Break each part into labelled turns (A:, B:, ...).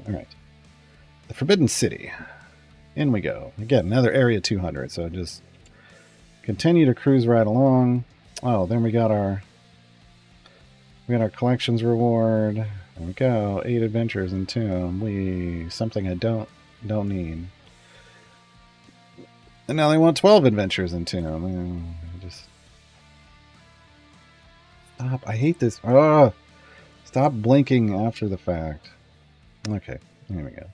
A: Alright. The Forbidden City. In we go. Again, another Area 200, so just continue to cruise right along. Oh, then we got our collections reward. There we go. 8 adventures in Tomb. Something I don't need. And now they want 12 adventures in Tomb. Just stop. I hate this. Oh, stop blinking after the fact. Okay, here we go.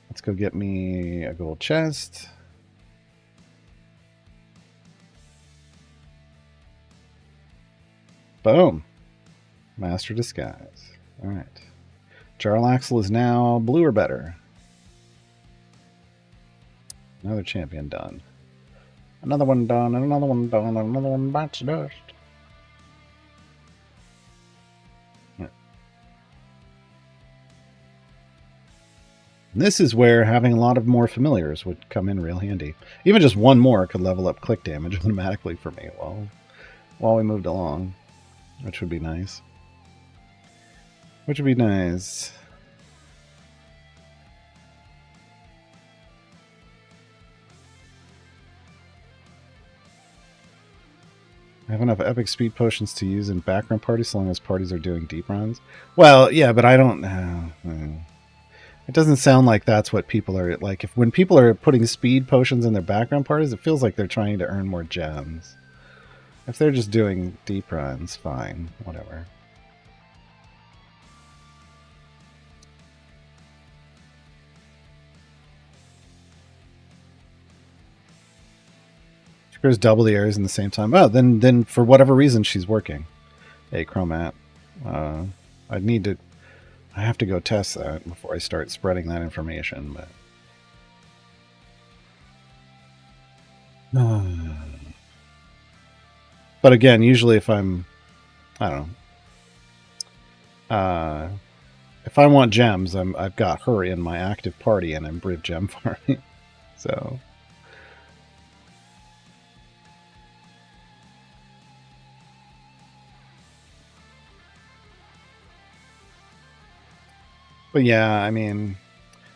A: Let's go get me a gold chest. Boom. Master Disguise. Alright. Jarlaxle is now blue or better. Another champion done. Another one done, and another one done, and another one bites dust. Yeah. This is where having a lot of more familiars would come in real handy. Even just one more could level up click damage automatically for me while we moved along. Which would be nice. Which would be nice. I have enough epic speed potions to use in background parties so long as parties are doing deep runs. Well, yeah, but I don't... it doesn't sound like that's what people are... Like, when people are putting speed potions in their background parties, it feels like they're trying to earn more gems. If they're just doing deep runs, fine. Whatever. She grows double the areas in the same time. Oh, then for whatever reason, she's working. Hey, Chromat. I have to go test that before I start spreading that information, but... But again, usually if I'm... I don't know. If I want gems, I've got her in my active party and I'm Briv gem farming. So... But yeah, I mean...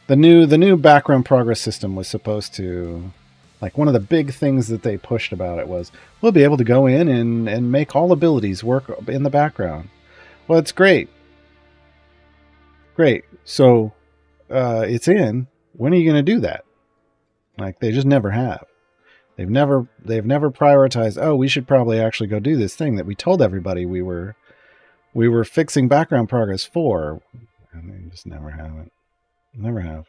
A: The new background progress system was supposed to... Like, one of the big things that they pushed about it was, we'll be able to go in and make all abilities work in the background. Well, it's great. Great. So, it's in. When are you going to do that? Like, they just never have. They've never prioritized, oh, we should probably actually go do this thing that we told everybody we were fixing background progress for. And they just never have it. Never have.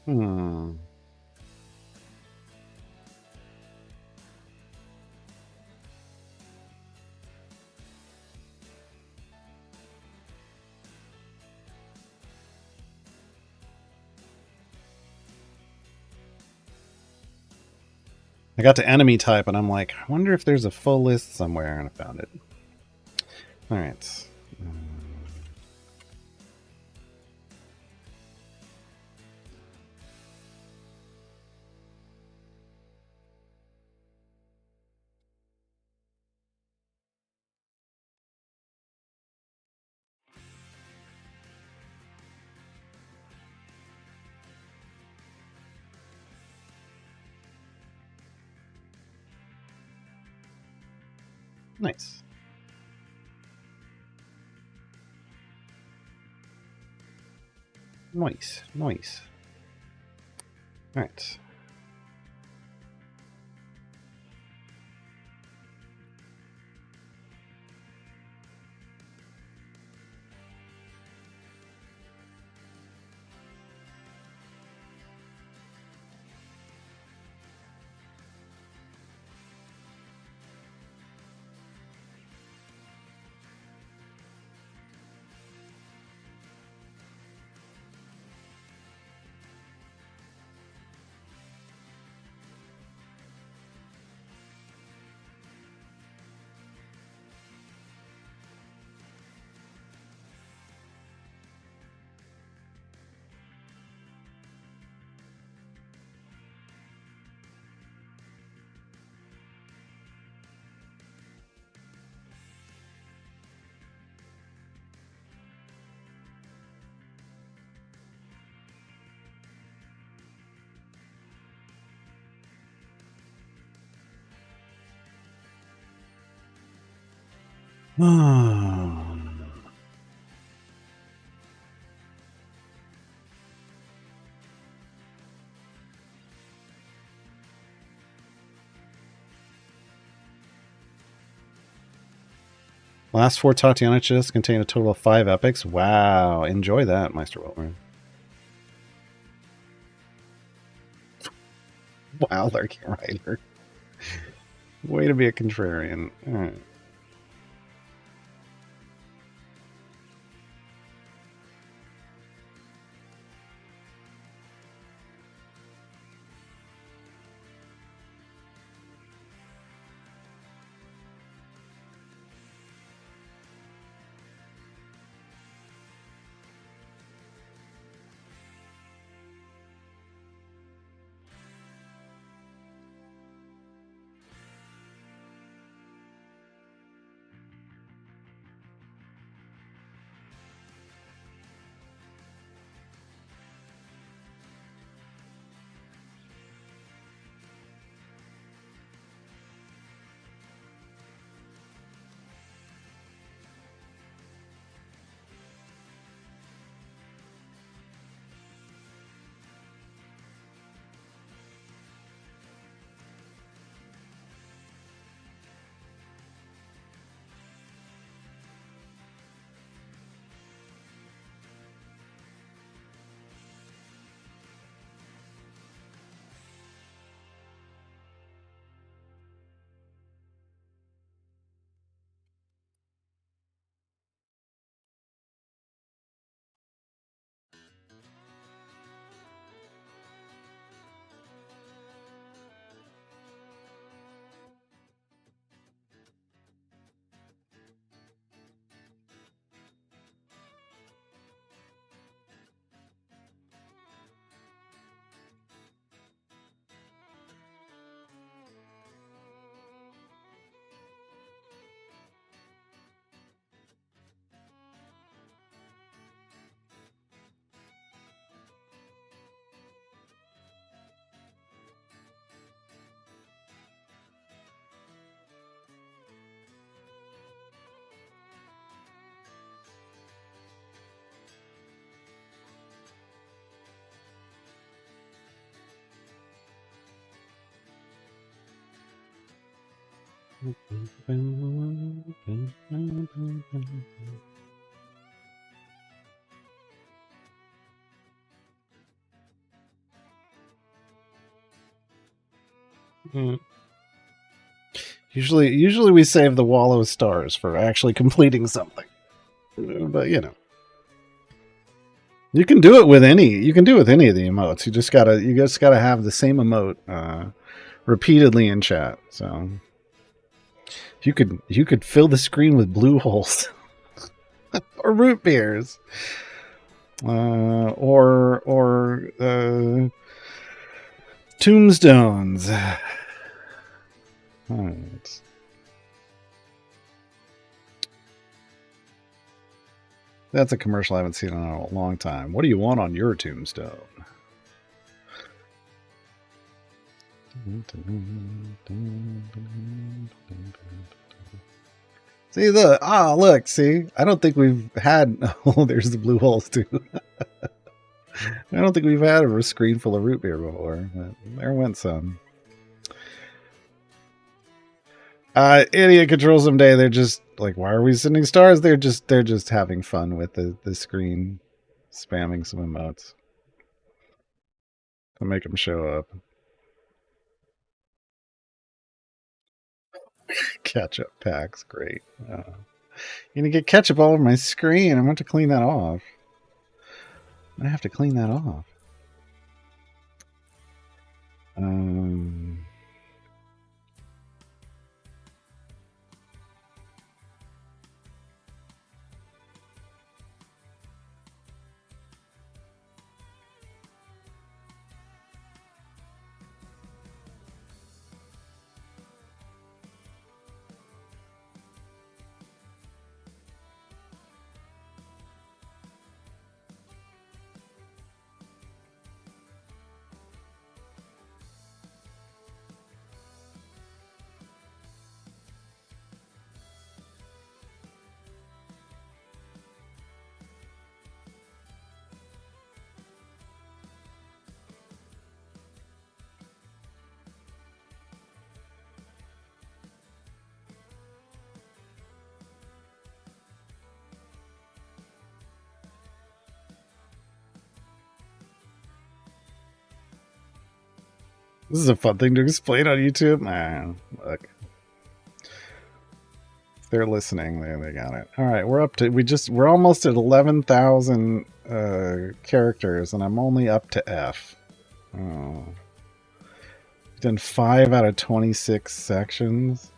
A: Hmm. I got to enemy type, and I'm like, I wonder if there's a full list somewhere, and I found it. All right. Nice. Nice. Nice. All right. Last 4 Tatiana chests contain a total of 5 epics. Wow. Enjoy that, Meister Wilmer. Wow, Larky Rider. Way to be a contrarian. All right. Mm. Usually we save the wall of stars for actually completing something. But you know. You can do it with any. You can do it with any of the emotes. You just gotta have the same emote repeatedly in chat. So you could fill the screen with blue holes or root beers, or tombstones. Right. That's a commercial I haven't seen in a long time. What do you want on your tombstone? See, look, see. I don't think we've had. Oh, there's the blue holes too. I don't think we've had a screen full of root beer before, but there went some. Idiot control someday. They're just like, why are we sending stars? They're just having fun with the screen, spamming some emotes to make them show up. Ketchup packs, great. You're gonna get ketchup all over my screen. I want to clean that off. I have to clean that off. This is a fun thing to explain on YouTube. Look. If they're listening, they got it. All right, we're almost at 11,000 characters, and I'm only up to F. Oh. Done 5 out of 26 sections.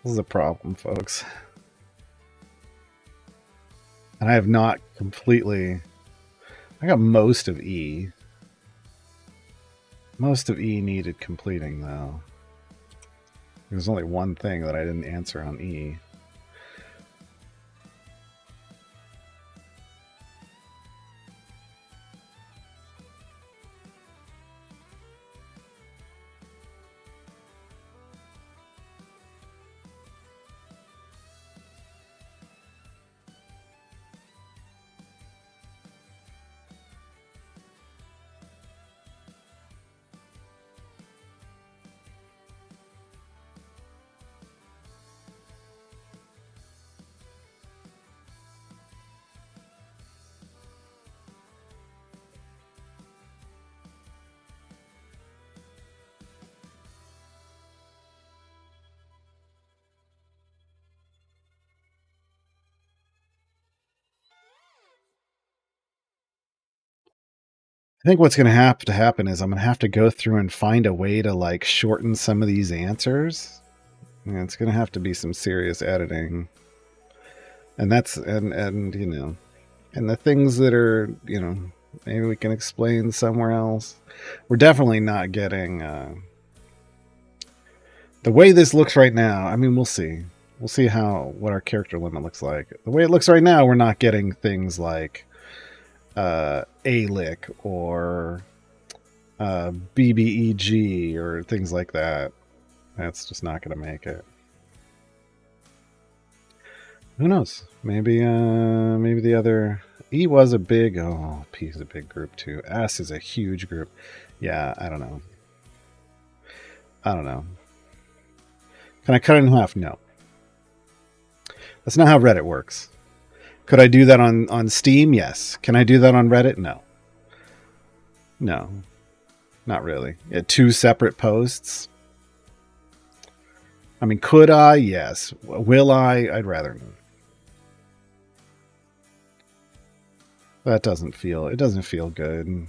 A: This is a problem, folks. And I have not completely... I got most of E. Most of E needed completing, though. There's only one thing that I didn't answer on E. I think what's going to have to happen is I'm going to have to go through and find a way to like shorten some of these answers. Yeah, it's going to have to be some serious editing. And that's and you know, and the things that are, you know, maybe we can explain somewhere else. We're definitely not getting the way this looks right now. I mean, we'll see. We'll see what our character limit looks like. The way it looks right now, we're not getting things like A-Lick or BBEG or things like that. That's just not going to make it. Who knows? Maybe the other E was a big. Oh, P is a big group too. S is a huge group. Yeah, I don't know. Can I cut it in half? No. That's not how Reddit works. Could I do that on Steam? Yes. Can I do that on Reddit? No. Not really. 2 separate posts. I mean, could I? Yes. Will I? I'd rather not. That doesn't feel. It doesn't feel good.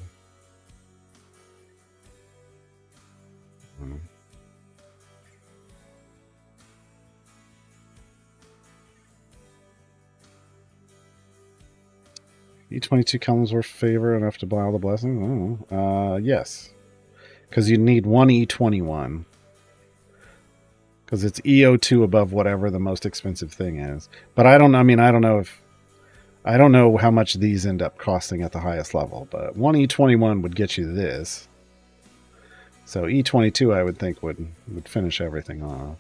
A: E22 columns were favor enough to buy all the blessings? Oh. Yes. Because you need one E21. Because it's EO2 above whatever the most expensive thing is. But I don't know how much these end up costing at the highest level, but one E21 would get you this. So E22 I would think would finish everything off.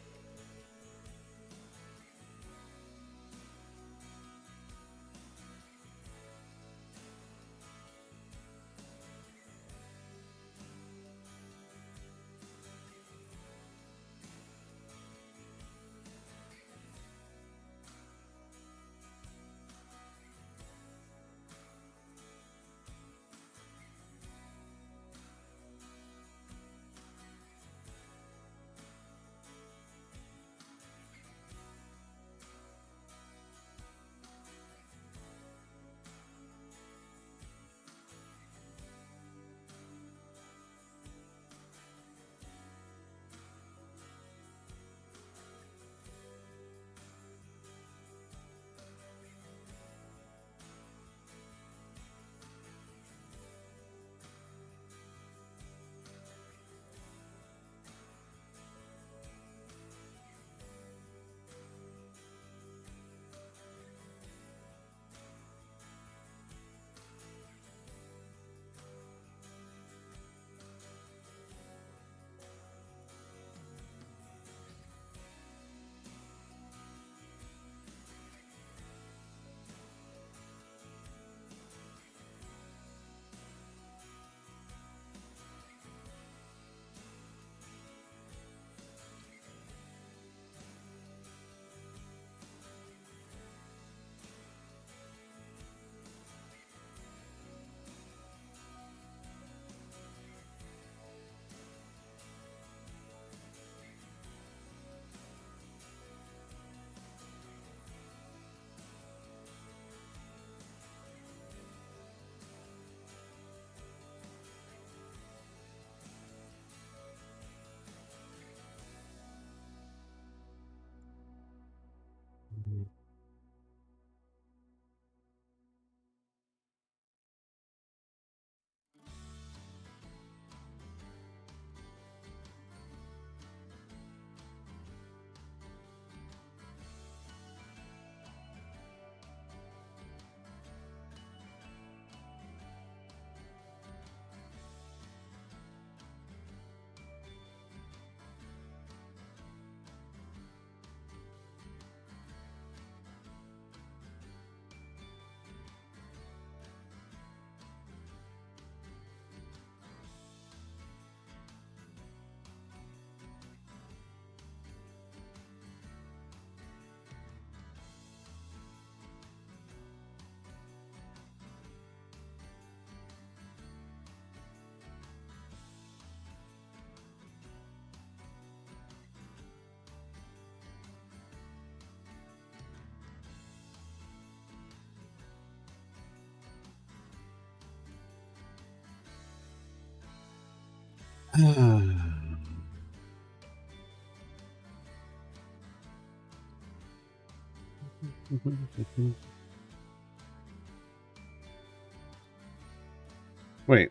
A: Wait,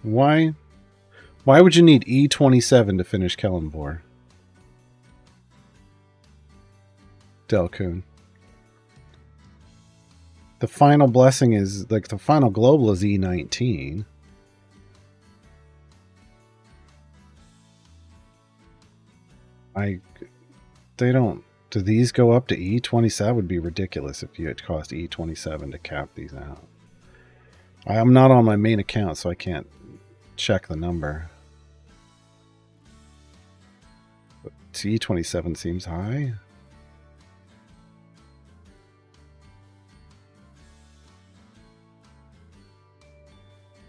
A: why would you need E27 to finish Kellenvor? Delcoon. The final blessing is like the final global is E19. They don't. Do these go up to E27? That would be ridiculous if you had cost E27 to cap these out. I'm not on my main account, so I can't check the number. But E27 seems high.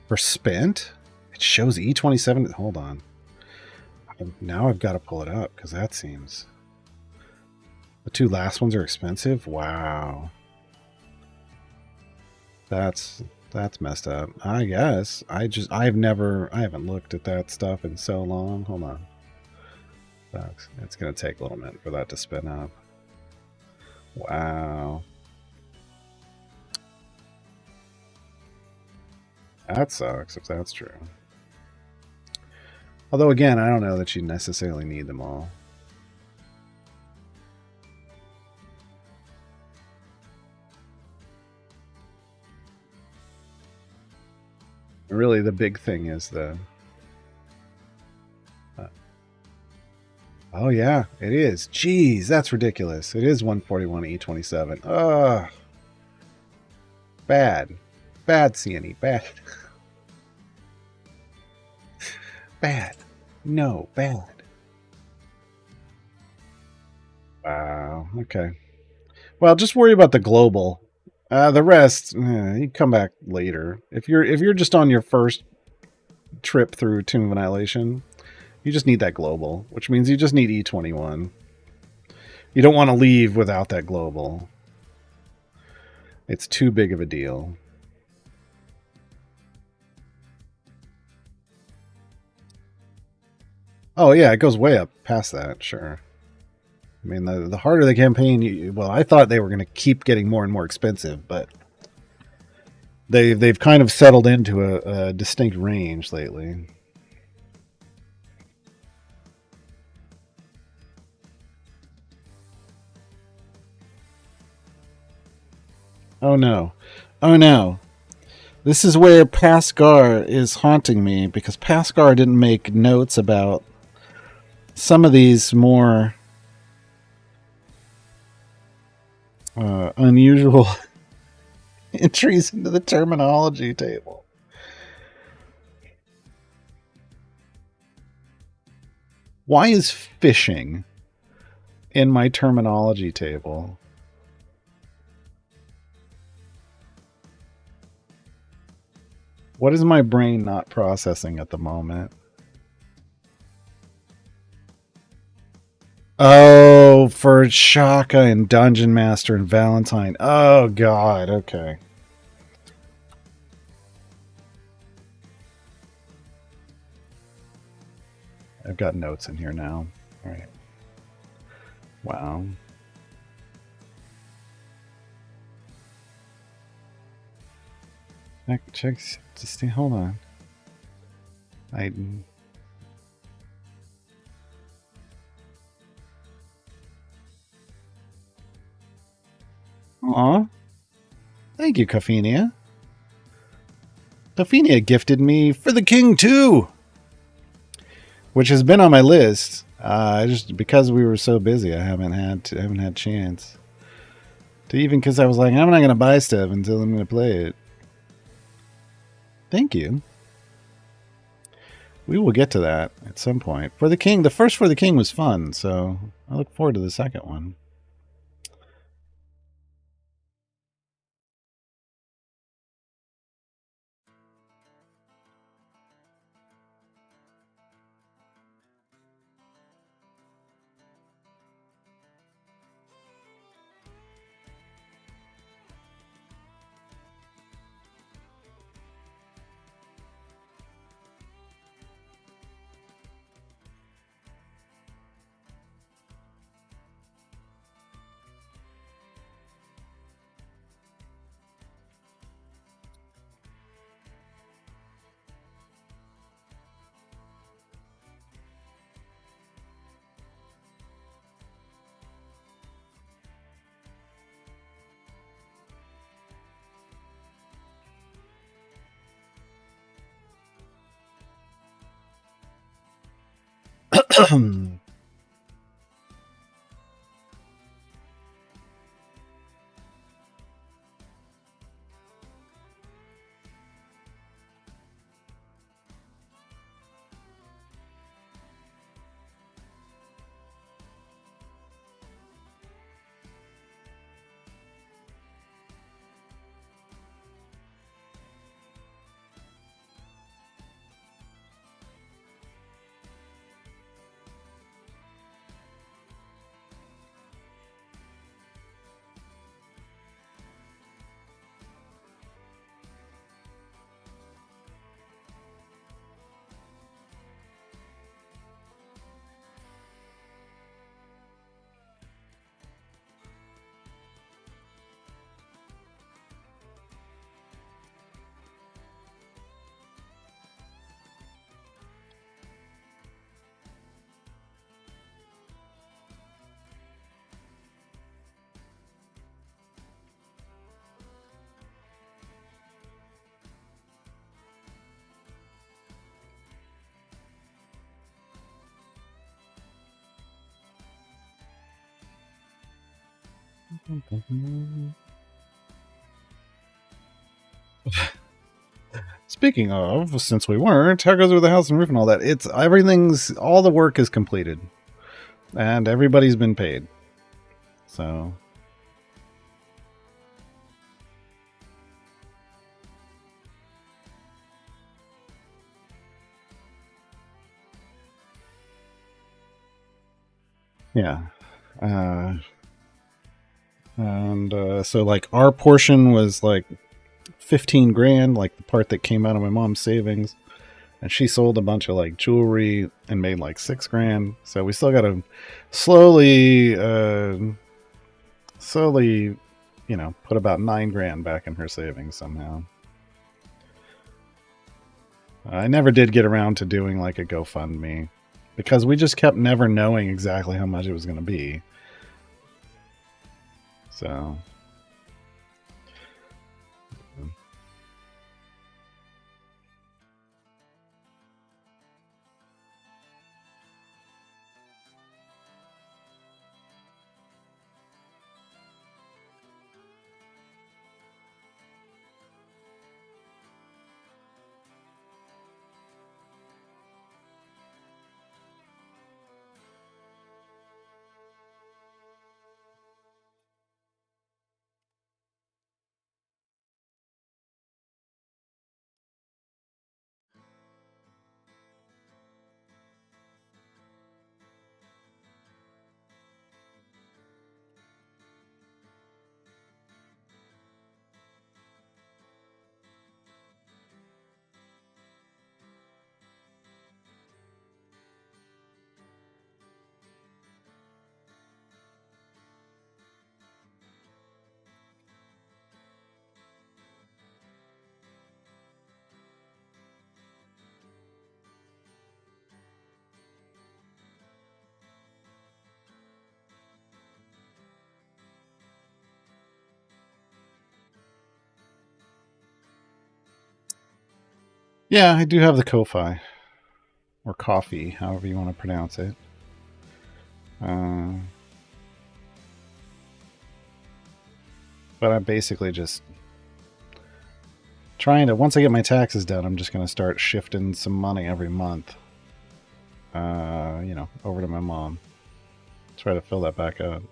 A: For spent? It shows E27. Hold on. Now I've got to pull it up because that seems... The two last ones are expensive? Wow. That's messed up. I guess. I haven't looked at that stuff in so long. Hold on. It's going to take a little minute for that to spin up. Wow. That sucks if that's true. Although, again, I don't know that you necessarily need them all. Really, the big thing is the... oh, yeah, it is. Jeez, that's ridiculous. It is 141 E27. Ugh. Bad. Bad, CNE. Bad. Bad. No, bad. Wow. Okay. Well, just worry about the global. The rest, you come back later. If you're just on your first trip through Tomb of Annihilation, you just need that global, which means you just need E21. You don't want to leave without that global. It's too big of a deal. Oh yeah, it goes way up past that, sure. I mean, the harder the campaign, well, I thought they were going to keep getting more and more expensive, but they've kind of settled into a distinct range lately. Oh no. Oh no. This is where Pascar is haunting me, because Pascar didn't make notes about some of these more unusual entries into the terminology table. Why is fishing in my terminology table? What is my brain not processing at the moment? Oh, for Shaka and Dungeon Master and Valentine. Oh, God. Okay. I've got notes in here now. All right. Wow. Check. Just hold on. Aw. Thank you, Caffinia. Caffinia gifted me For the King 2, which has been on my list. Just because we were so busy, I haven't had chance to, even because I was like, I'm not going to buy stuff until I'm going to play it. Thank you. We will get to that at some point. For the King, the first For the King was fun, so I look forward to the second one. Speaking of, since we weren't, how goes it with the house and roof and all that? It's all the work is completed, and everybody's been paid. So, yeah. So like our portion was like 15 grand, like the part that came out of my mom's savings, and she sold a bunch of like jewelry and made like 6 grand. So we still got to slowly, slowly, put about 9 grand back in her savings somehow. I never did get around to doing like a GoFundMe because we just kept never knowing exactly how much it was going to be. So, yeah, I do have the Ko-Fi or coffee, however you want to pronounce it. Uh, but I'm basically just trying to, once I get my taxes done, I'm just going to start shifting some money every month, over to my mom. Try to fill that back up.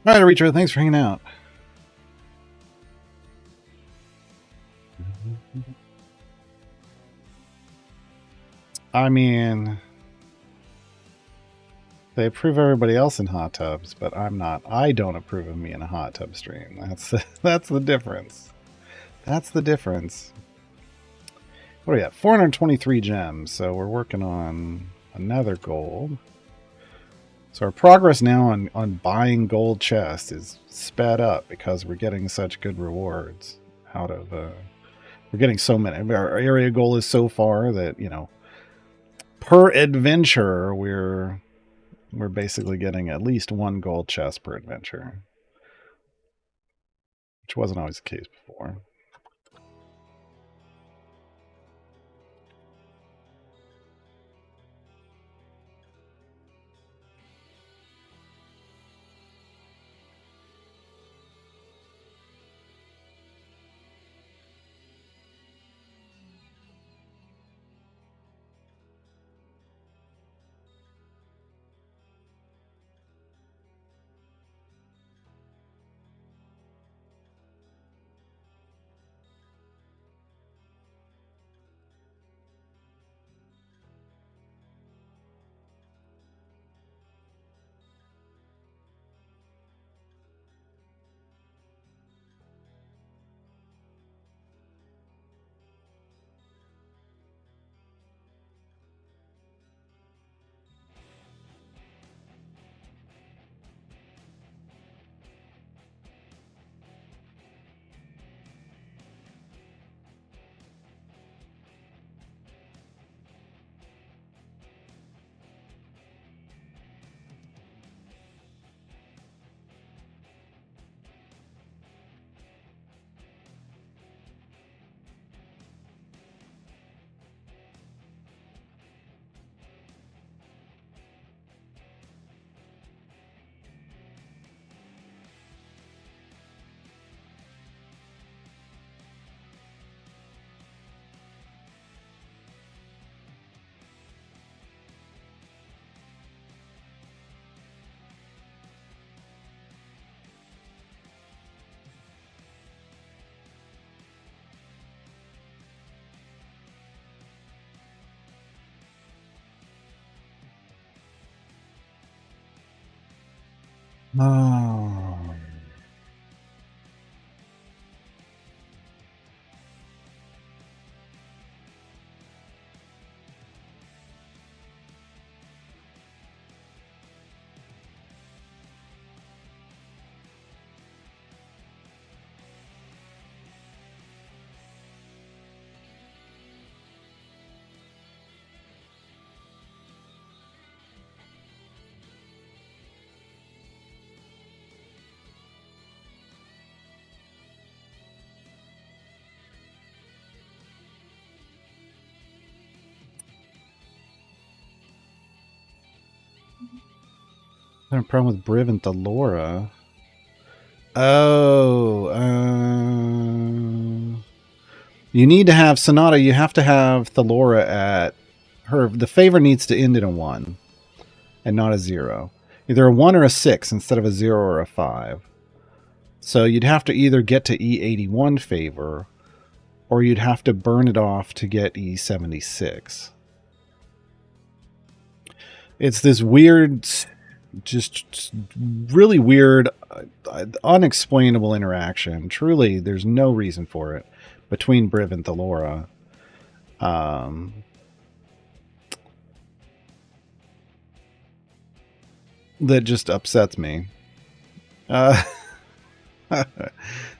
A: All right, Aretro, thanks for hanging out. I mean, they approve everybody else in hot tubs, but I'm not. I don't approve of me in a hot tub stream. That's the difference. That's the difference. What do we got? 423 gems. So we're working on another gold. So our progress now on buying gold chests is sped up because we're getting such good rewards out of. We're getting so many. Our area goal is so far that per adventure we're basically getting at least one gold chest per adventure, which wasn't always the case before. Oh. I have a problem with Briv and Thalora. Oh, you need to have Sonata. You have to have Thalora at her. The favor needs to end in a 1 and not a 0. Either a 1 or a 6 instead of a 0 or a 5. So you'd have to either get to E81 favor or you'd have to burn it off to get E76. It's this weird, just really weird, unexplainable interaction. Truly, there's no reason for it between Briv and Thalora. That just upsets me.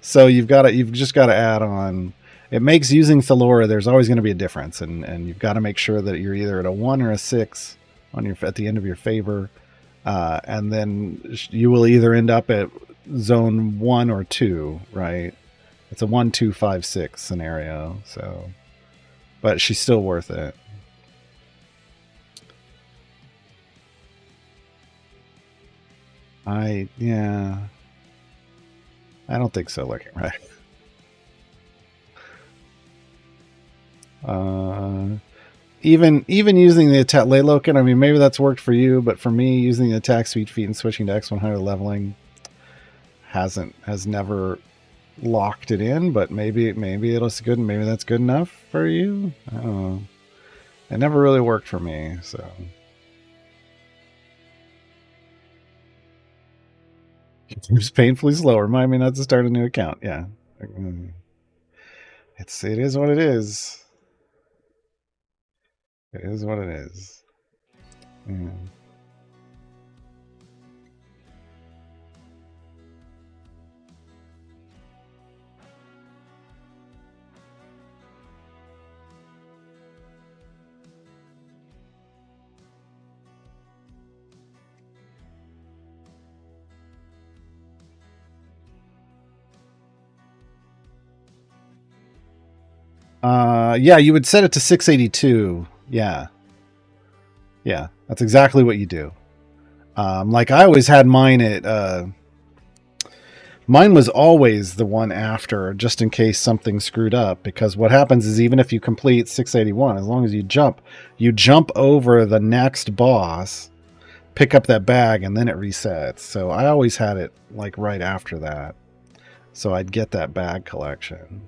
A: So you've just got to add on. It makes using Thalora. There's always going to be a difference, and you've got to make sure that you're either at a 1 or a 6 on your at the end of your favor, and then you will either end up at zone 1 or 2. Right? It's a 1, 2, 5, 6 scenario. So, but she's still worth it. I don't think so. Looking right. Even using the attack Layloken, I mean, maybe that's worked for you, but for me, using the attack speed feat and switching to X100 leveling has never locked it in. But maybe it's good, and maybe that's good enough for you. I don't know. It never really worked for me, so. It's painfully slow. Remind me not to start a new account. Yeah. It is what it is. It is what it is. Yeah. Yeah, you would set it to 682. Yeah. Yeah, that's exactly what you do. Like I always had mine at mine was always the one after, just in case something screwed up. Because what happens is even if you complete 681, as long as you jump over the next boss, pick up that bag, and then it resets. So I always had it like right after that, so I'd get that bag collection.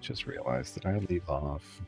A: Just realized that I leave off.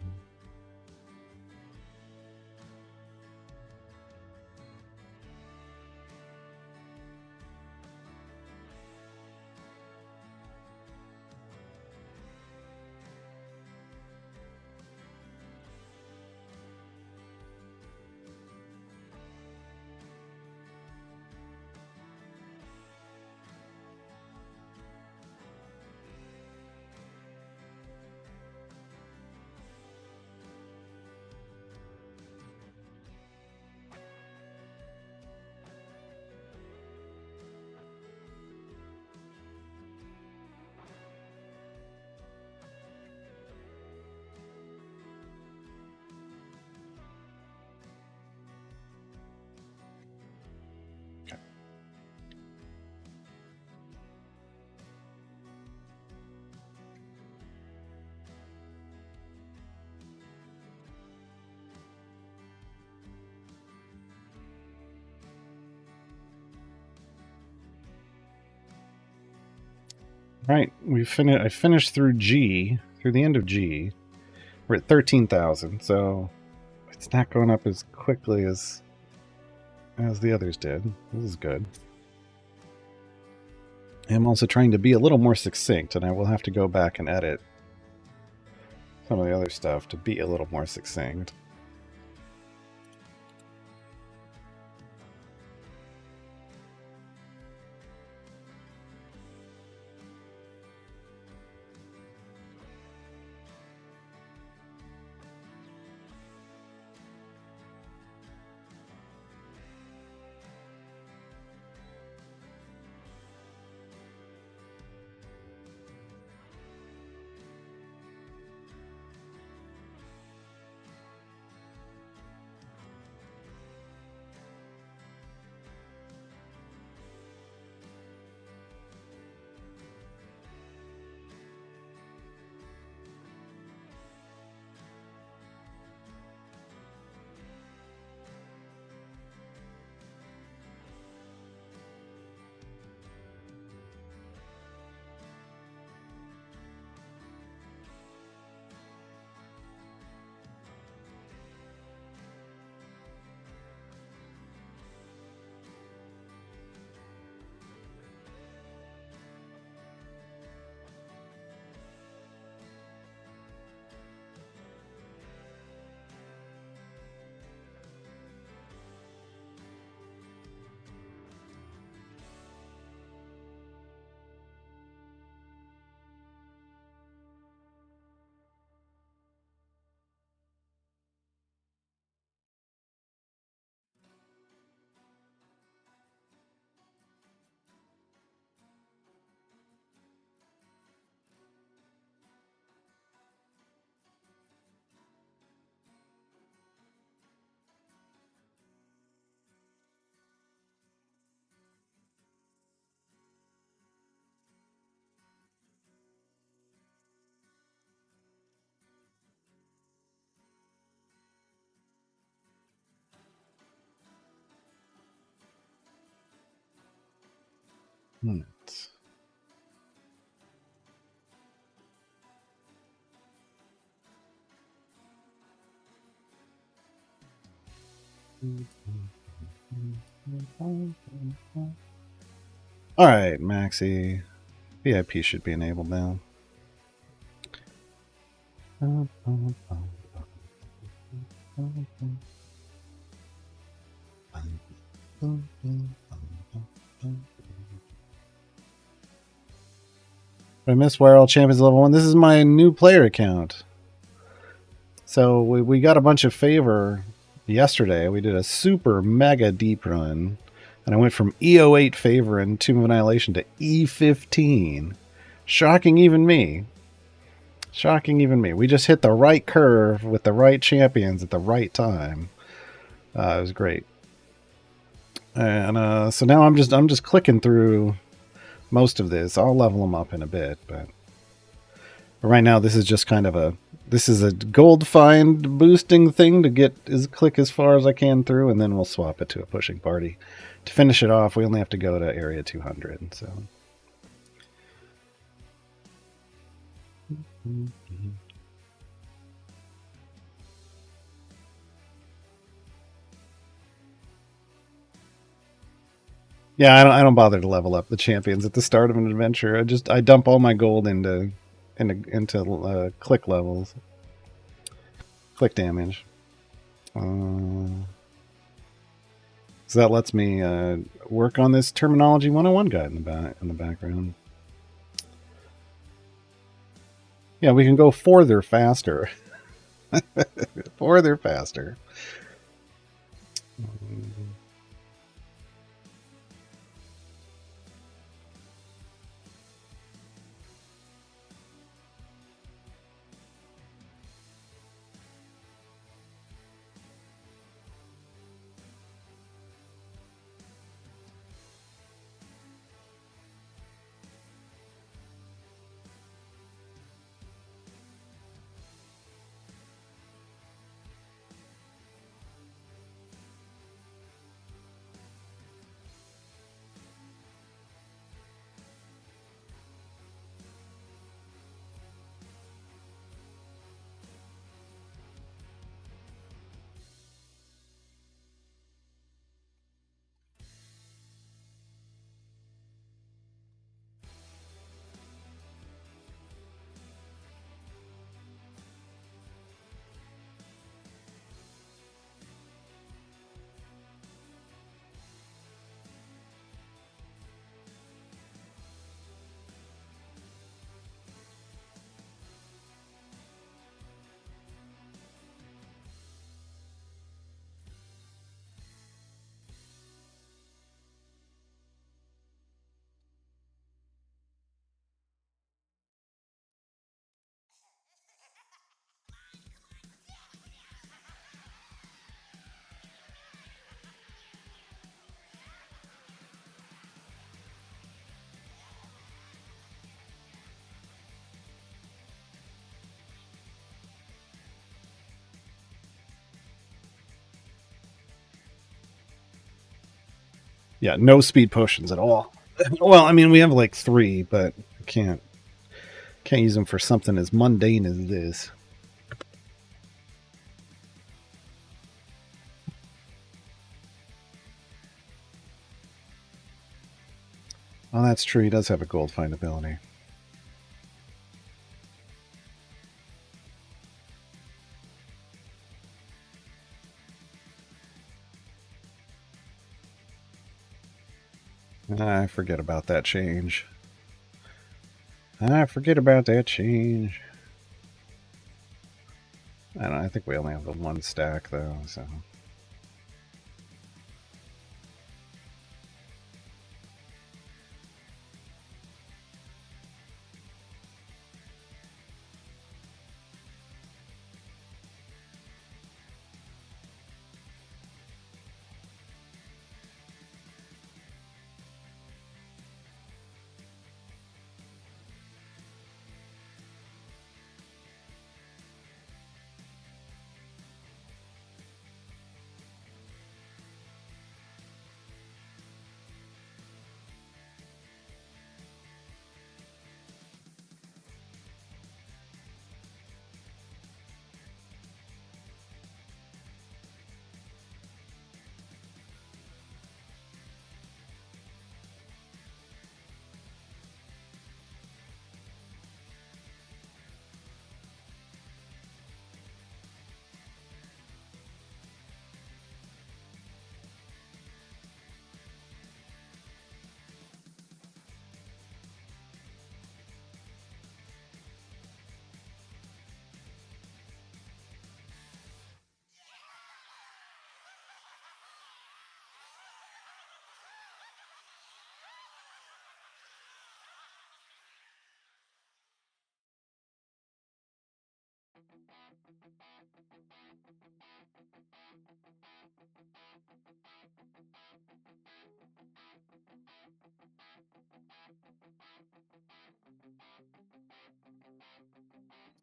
A: Right, I finished through G, through the end of G. We're at 13,000, so it's not going up as quickly as the others did. This is good. I'm also trying to be a little more succinct, and I will have to go back and edit some of the other stuff to be a little more succinct. Hmm. All right, Maxi. VIP should be enabled now. I missed World Champions Level 1. This is my new player account. So we got a bunch of favor yesterday. We did a super mega deep run. And I went from E08 favor in Tomb of Annihilation to E15. Shocking even me. Shocking even me. We just hit the right curve with the right champions at the right time. It was great. And so now I'm just clicking through most of this. I'll level them up in a bit, but right now this is just kind of a gold find boosting thing to get click as far as I can through, and then we'll swap it to a pushing party. To finish it off, we only have to go to area 200. So. Yeah, I don't bother to level up the champions at the start of an adventure. I dump all my gold into click levels, click damage. So that lets me work on this Terminology 101 guide in the background. Yeah, we can go farther faster. Farther faster. Yeah, no speed potions at all. Well, I mean, we have like 3, but can't use them for something as mundane as this. Oh, that's true. He does have a gold find ability. I forget about that change. I forget about that change. I think we only have the 1 stack, though, so...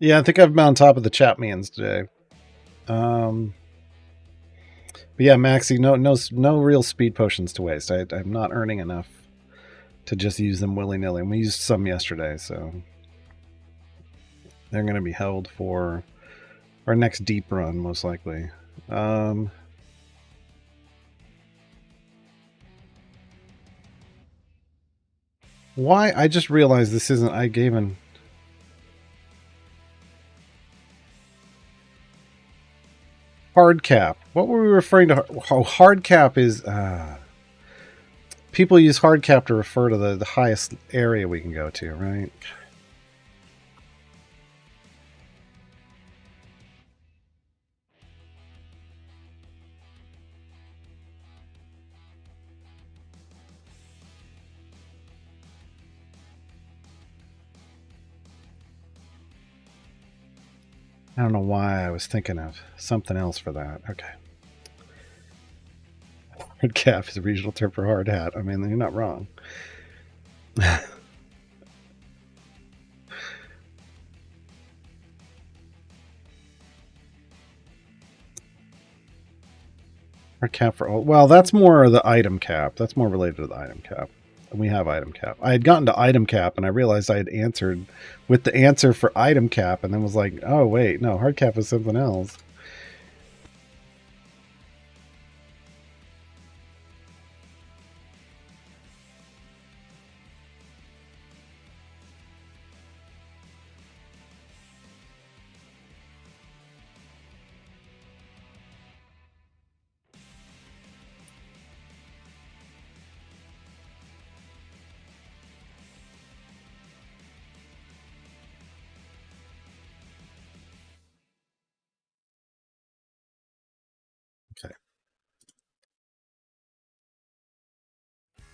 A: Yeah, I think I've been on top of the Chapmans today. But yeah, Maxi, no real speed potions to waste. I'm not earning enough to just use them willy nilly. And we used some yesterday, so they're going to be held for our next deep run, most likely. Why? I just realized this isn't. I gave an hard cap. What were we referring to? How hard cap is? People use hard cap to refer to the highest area we can go to, right? I don't know why I was thinking of something else for that. Okay. Hard cap is a regional term for hard hat. I mean, you're not wrong. Hard cap for all. Well, that's more the item cap. That's more related to the item cap. And we have item cap. I had gotten to item cap and I realized I had answered with the answer for item cap and then was like, oh, wait, no, hard cap is something else. Okay.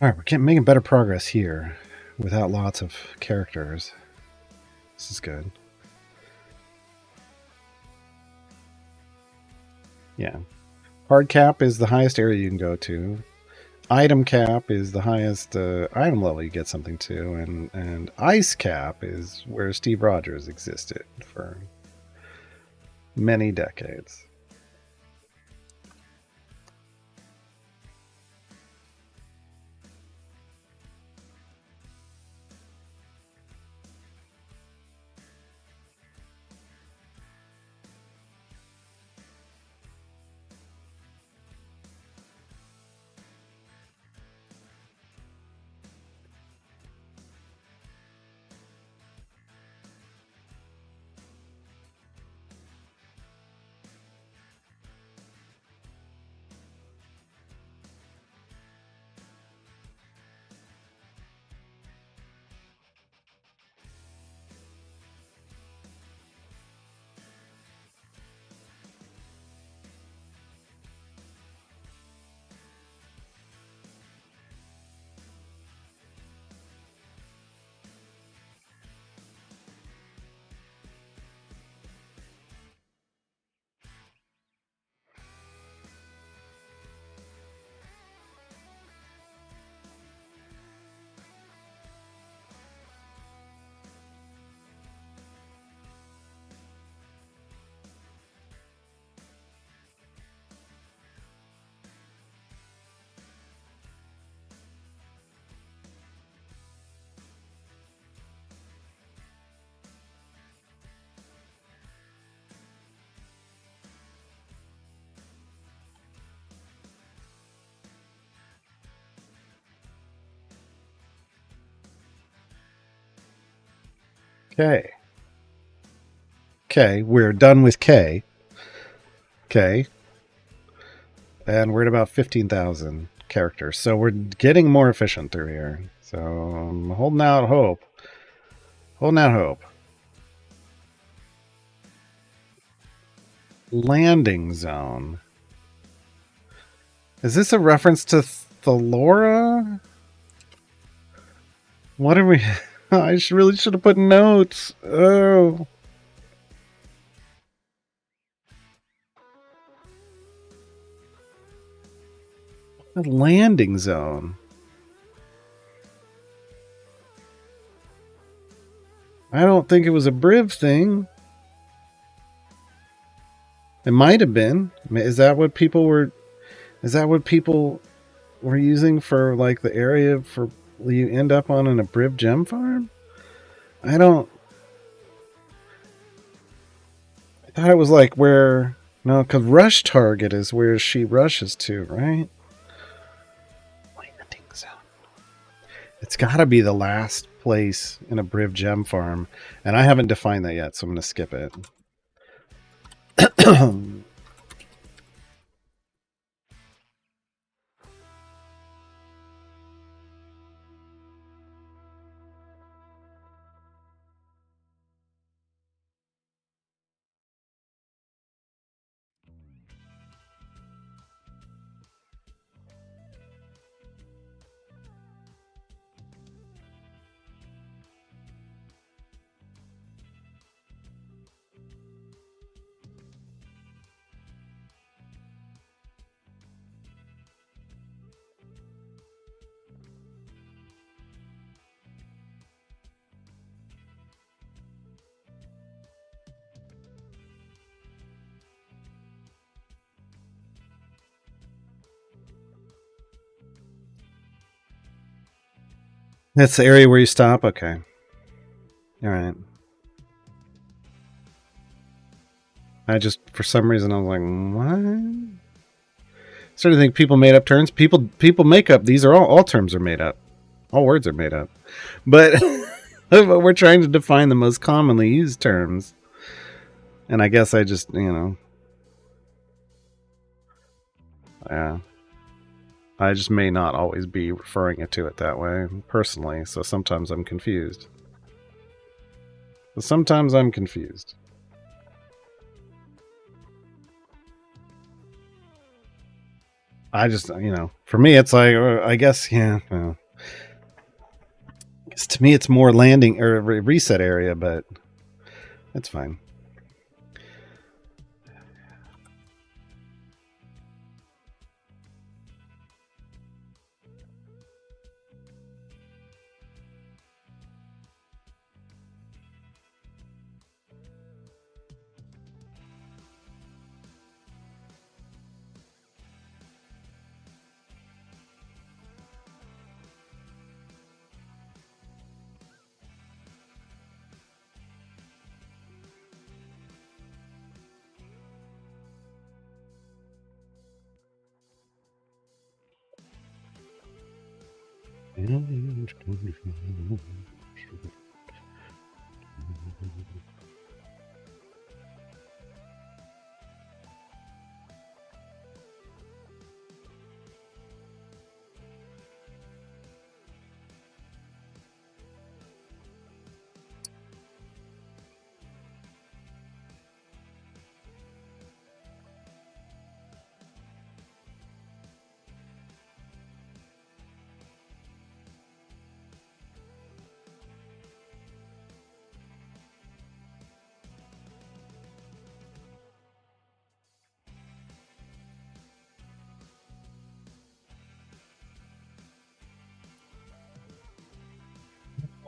A: All right, we're making better progress here without lots of characters. This is good. Yeah. Hard cap is the highest area you can go to. Item cap is the highest item level you get something to, and ice cap is where Steve Rogers existed for many decades. Okay. Okay, we're done with K. Okay. And we're at about 15,000 characters. So we're getting more efficient through here. So I'm holding out hope. Holding out hope. Landing zone. Is this a reference to Thalora? What are we... I really should have put notes. Oh. A landing zone. I don't think it was a Briv thing. It might have been. Is that what people were? Is that what people were using for like the area for you end up on an Abriv gem farm? I don't. I thought it was like where. No, because Rush Target is where she rushes to, right? Landing zone. It's got to be the last place in a Briv gem farm, and I haven't defined that yet, so I'm going to skip it. That's the area where you stop? Okay. All right. I just, for some reason, I was like, what? Started to think people made up terms. People make up. These are all terms are made up. All words are made up. But, but we're trying to define the most commonly used terms. And I guess I just, yeah. I just may not always be referring to it that way personally, so sometimes I'm confused. I just, for me, it's like, I guess, yeah. I guess to me, it's more landing or reset area, but it's fine.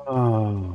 A: Oh.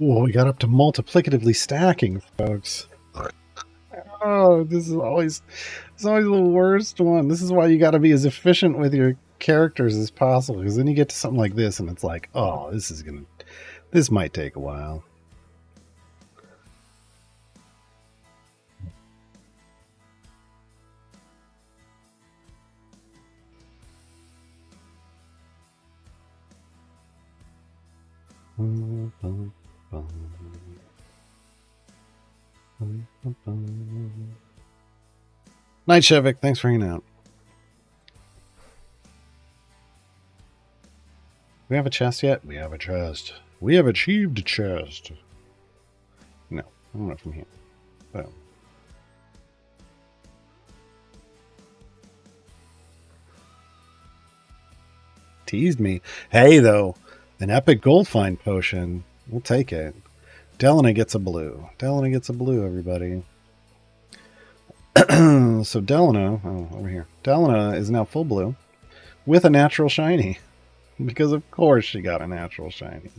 A: Whoa, we got up to multiplicatively stacking, folks. Oh, it's always the worst one. This is why you got to be as efficient with your characters as possible, because then you get to something like this, and it's like, oh, this might take a while. Night Shevik, thanks for hanging out. We have a chest yet? We have a chest. We have achieved a chest. No, I don't know from here. Oh. Teased me. Hey, though, an epic gold find potion. We'll take it. Delana gets a blue. Delana gets a blue, everybody. So Delana, oh, over here. Delana is now full blue with a natural shiny. Because of course she got a natural shiny.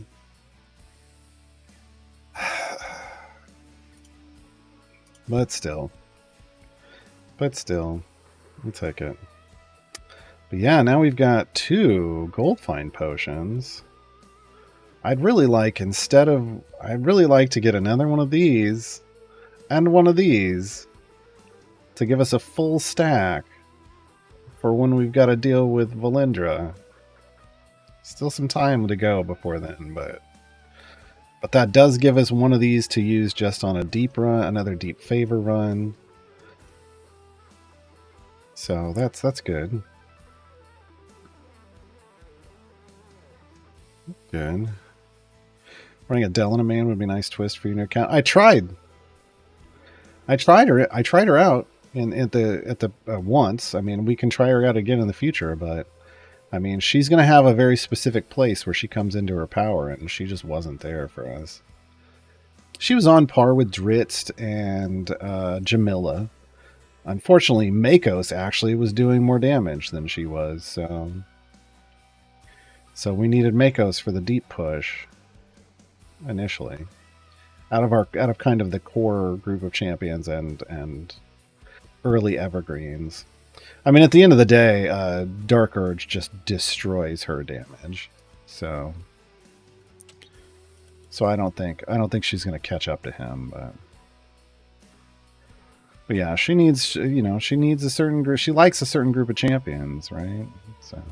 A: But still, we'll take it. But yeah, now we've got 2 gold find potions. I'd really like to get another one of these and one of these to give us a full stack for when we've got to deal with Valindra. Still some time to go before then, but that does give us one of these to use just on a deep run, another deep favor run. So that's good. Good. Running a Delana man would be a nice twist for your new account. I tried her out at the once. I mean, we can try her out again in the future, but I mean, she's going to have a very specific place where she comes into her power, and she just wasn't there for us. She was on par with Dritz and Jamila. Unfortunately, Makos actually was doing more damage than she was, so we needed Makos for the deep push initially. Out of kind of the core group of champions and early evergreens. I mean, at the end of the day, Dark Urge just destroys her damage. So I don't think she's going to catch up to him, but yeah, she needs a certain group. She likes a certain group of champions, right? So.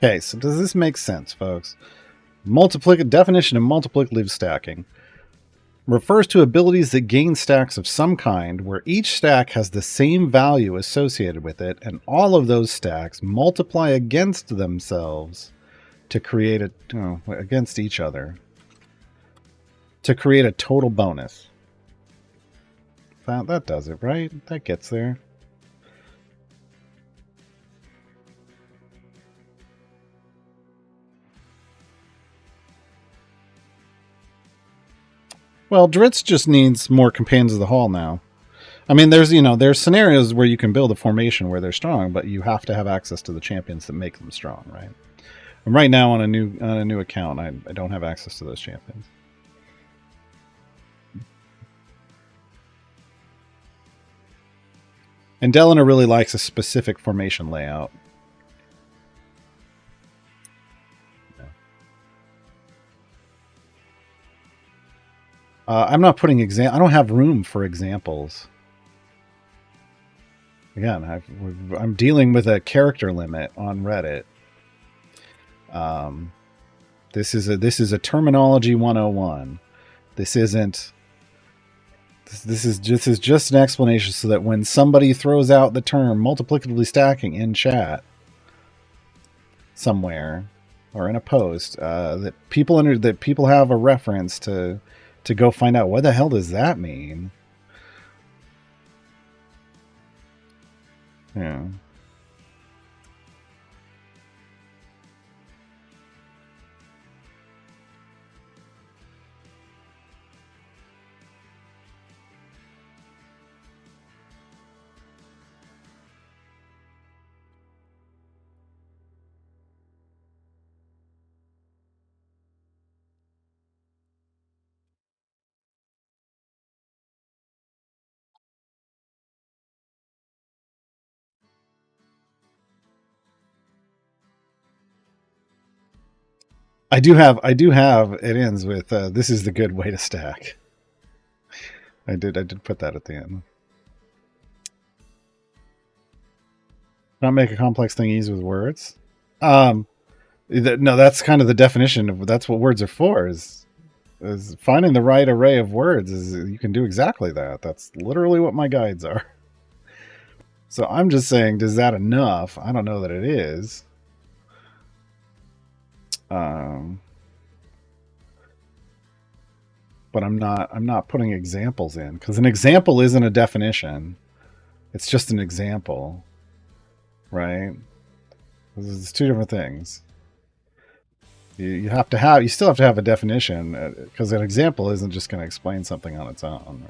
A: Okay, so does this make sense, folks? Definition of multiplicative stacking refers to abilities that gain stacks of some kind where each stack has the same value associated with it, and all of those stacks multiply against themselves to create against each other to create a total bonus. That does it, right? That gets there. Well, Dritz just needs more Companions of the Hall now. I mean, there's scenarios where you can build a formation where they're strong, but you have to have access to the champions that make them strong, right? And right now on a new account, I don't have access to those champions. And Delina really likes a specific formation layout. I'm not putting I don't have room for examples. Again, I'm dealing with a character limit on Reddit. This is a terminology 101. This isn't. This is just an explanation so that when somebody throws out the term multiplicatively stacking in chat somewhere or in a post, that people have a reference to go find out what the hell does that mean. Yeah. I do have it ends with this is the good way to stack. I did put that at the end. Not make a complex thing easy with words. No, that's kind of the definition of that's what words are for. Is finding the right array of words. Is you can do exactly that. That's literally what my guides are. So I'm just saying, is that enough? I don't know that it is. But I'm not putting examples in because an example isn't a definition. It's just an example, right? It's two different things. You still have to have a definition because an example isn't just going to explain something on its own,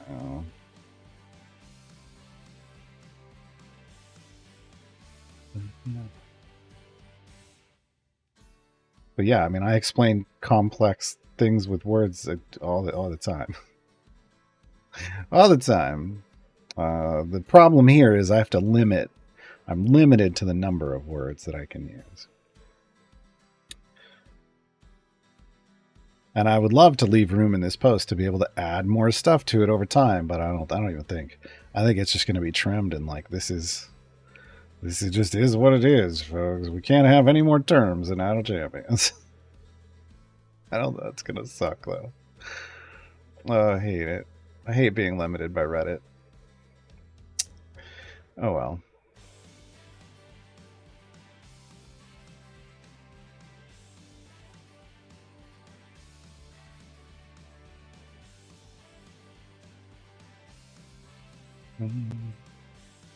A: right? Oh. But yeah, I mean, I explain complex things with words all the time. All the time. The problem here is I have to limit. I'm limited to the number of words that I can use. And I would love to leave room in this post to be able to add more stuff to it over time, but I don't even think. I think it's just going to be trimmed and like this is just is what it is, folks. We can't have any more terms in Idle Champions. I don't know. It's going to suck, though. I hate it. I hate being limited by Reddit. Oh, well.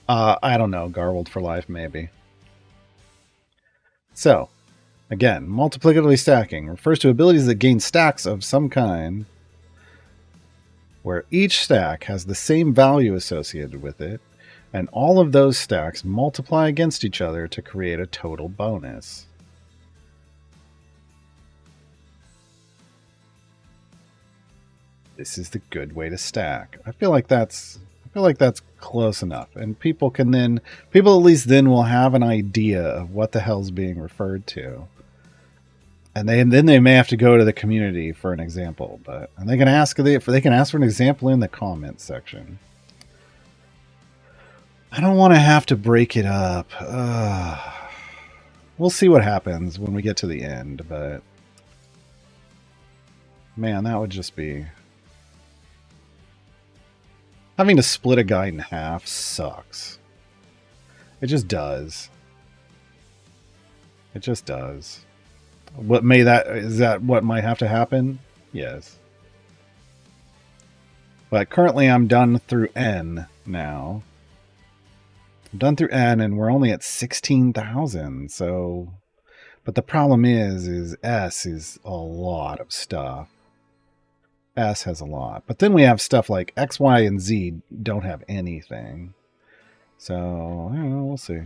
A: I don't know. Garbled for life, maybe. So, again, multiplicatively stacking refers to abilities that gain stacks of some kind where each stack has the same value associated with it, and all of those stacks multiply against each other to create a total bonus. This is the good way to stack. I feel like that's close enough, and people at least then will have an idea of what the hell's being referred to, and then they may have to go to the community for an example, and they can ask for an example in the comments section. I don't want to have to break it up. We'll see what happens when we get to the end, but man, that would just be... Having to split a guy in half sucks. It just does. It just does. Is that what might have to happen? Yes. But currently I'm done through N now. I'm done through N and we're only at 16,000, so... But the problem is S is a lot of stuff. S has a lot. But then we have stuff like X, Y, and Z don't have anything. So, I don't know, we'll see.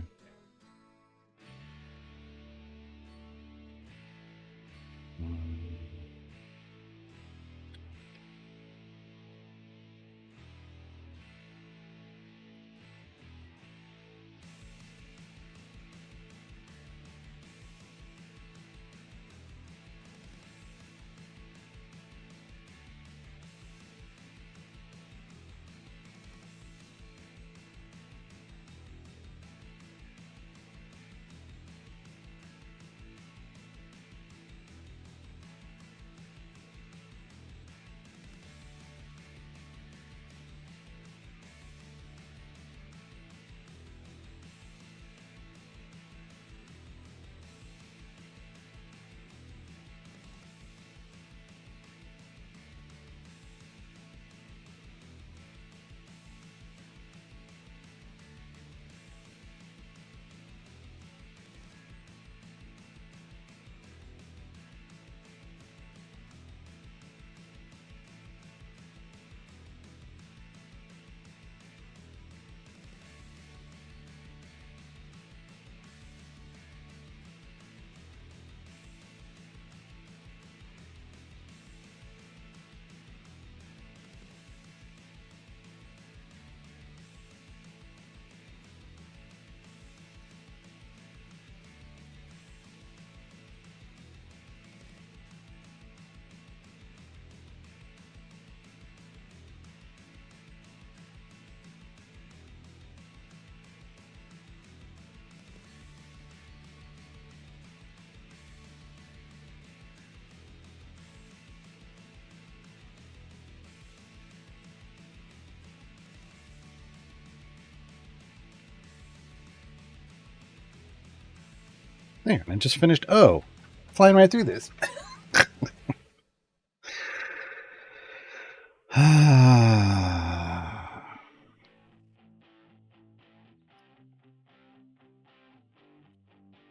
A: There, I just finished O. Flying right through this.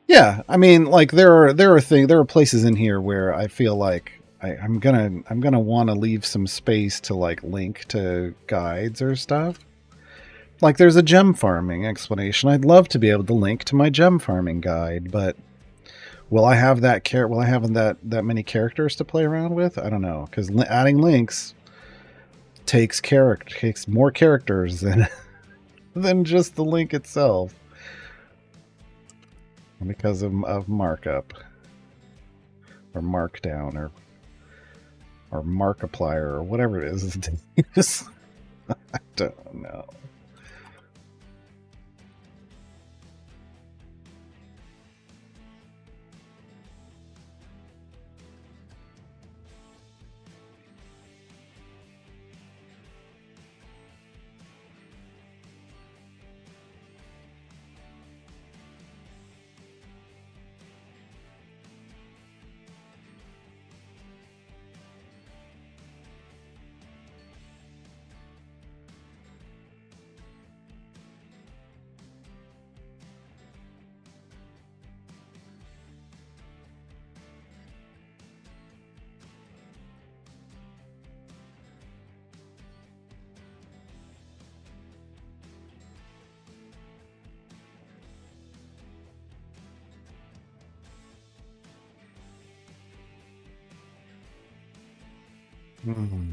A: Yeah, I mean, like there are places in here where I feel like I'm gonna want to leave some space to like link to guides or stuff. Like there's a gem farming explanation. I'd love to be able to link to my gem farming guide, but will I have Will I have that many characters to play around with? I don't know, because adding links takes more characters than than just the link itself because of markup or markdown or markiplier or whatever it is. I don't know. Hmm.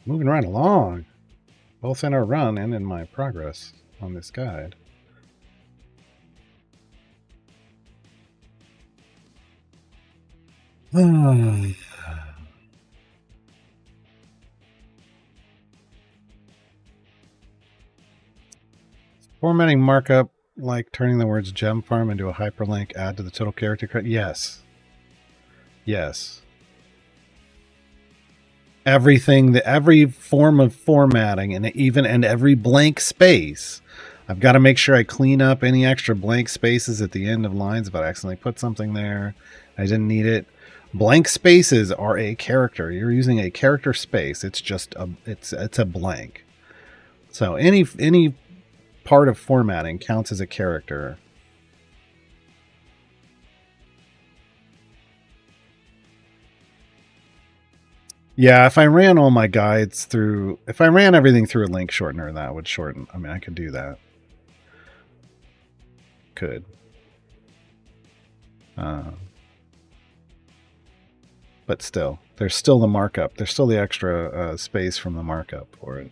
A: Moving right along, both in our run and in my progress on this guide. Formatting markup, like turning the words gem farm into a hyperlink, add to the total character credit. Yes. Yes. Everything, every form of formatting, and every blank space, I've got to make sure I clean up any extra blank spaces at the end of lines if I accidentally put something there. I didn't need it. Blank spaces are a character. You're using a character space. It's just it's a blank. So any part of formatting counts as a character. Yeah, if I ran all my guides through, if I ran everything through a link shortener, that would shorten. I mean, I could do that. Could. But still, there's still the markup. There's still the extra space from the markup for it.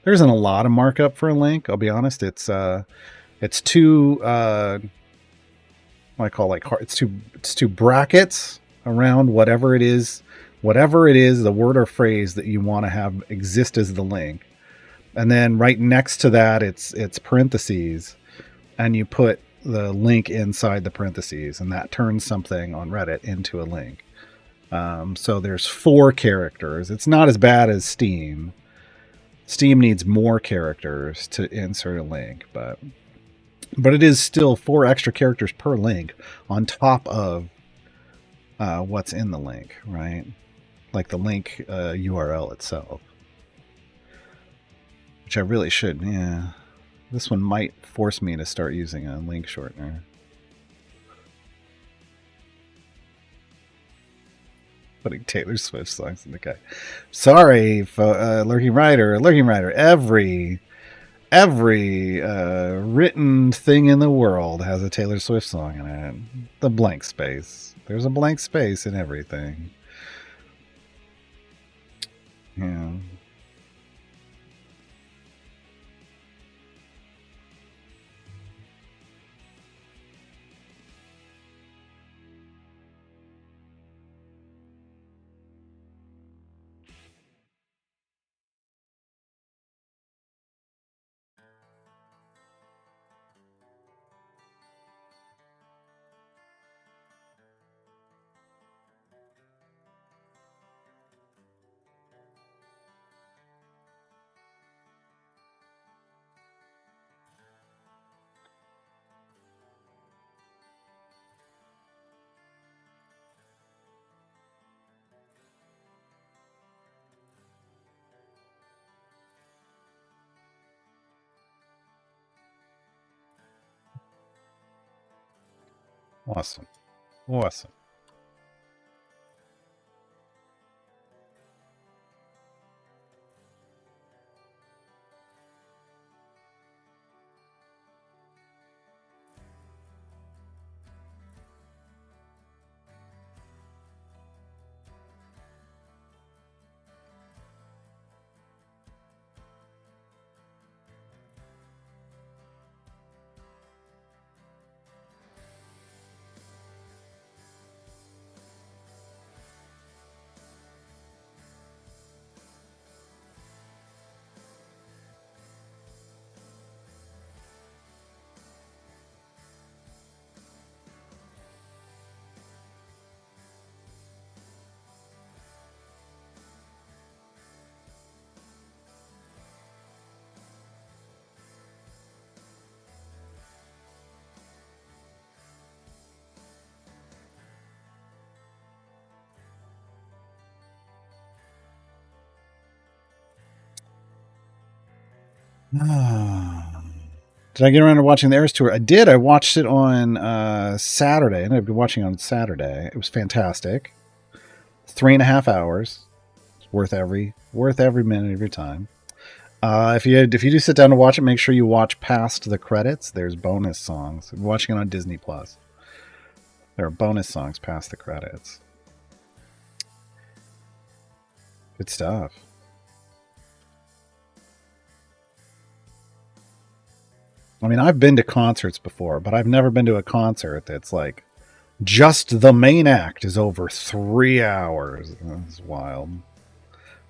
A: There isn't a lot of markup for a link. I'll be honest. It's two what I call it's two brackets around whatever it is, the word or phrase that you want to have exist as the link, and then right next to that, it's parentheses, and you put the link inside the parentheses, and that turns something on Reddit into a link. So there's 4 characters. It's not as bad as Steam. Steam needs more characters to insert a link, but it is still 4 extra characters per link on top of what's in the link, right? Like the link URL itself, which I really should. Yeah, this one might force me to start using a link shortener. Putting Taylor Swift songs in the guide. Sorry, Lurking Rider. Every written thing in the world has a Taylor Swift song in it. The blank space. There's a blank space in everything. Yeah. Awesome. Awesome. Did I get around to watching the Eras Tour? I did. I watched it on Saturday. I ended up watching it on Saturday. It was fantastic. 3.5 hours. It's worth every minute of your time. If you do sit down to watch it, make sure you watch past the credits. There's bonus songs. I'm watching it on Disney Plus. There are bonus songs past the credits. Good stuff. I mean, I've been to concerts before, but I've never been to a concert that's like just the main act is over 3 hours. That's wild.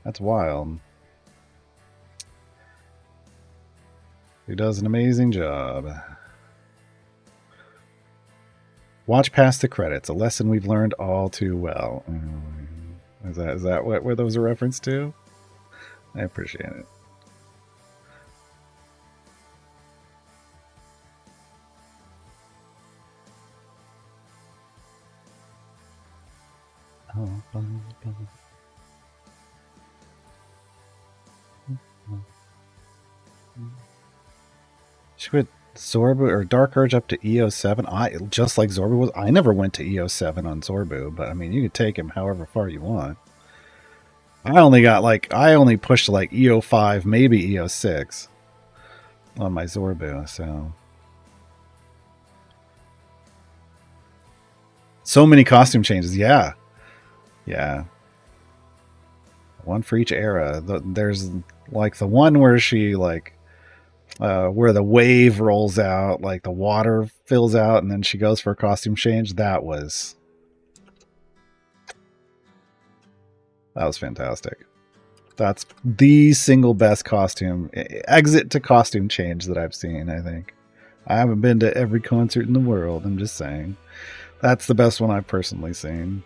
A: That's wild. He does an amazing job. Watch past the credits, a lesson we've learned all too well. Is that where those are referenced to? I appreciate it. Should we put Zorbu or Dark Urge up to EO7? I just like Zorbu was. I never went to EO7 on Zorbu, but I mean, you could take him however far you want. I only pushed like EO5, maybe EO6 on my Zorbu. So many costume changes. Yeah. One for each era. There's like the one where she like where the wave rolls out, like the water fills out, and then she goes for a costume change. That was fantastic. That's the single best costume exit to costume change that I've seen. I think I haven't been to every concert in the world. I'm just saying that's the best one I've personally seen.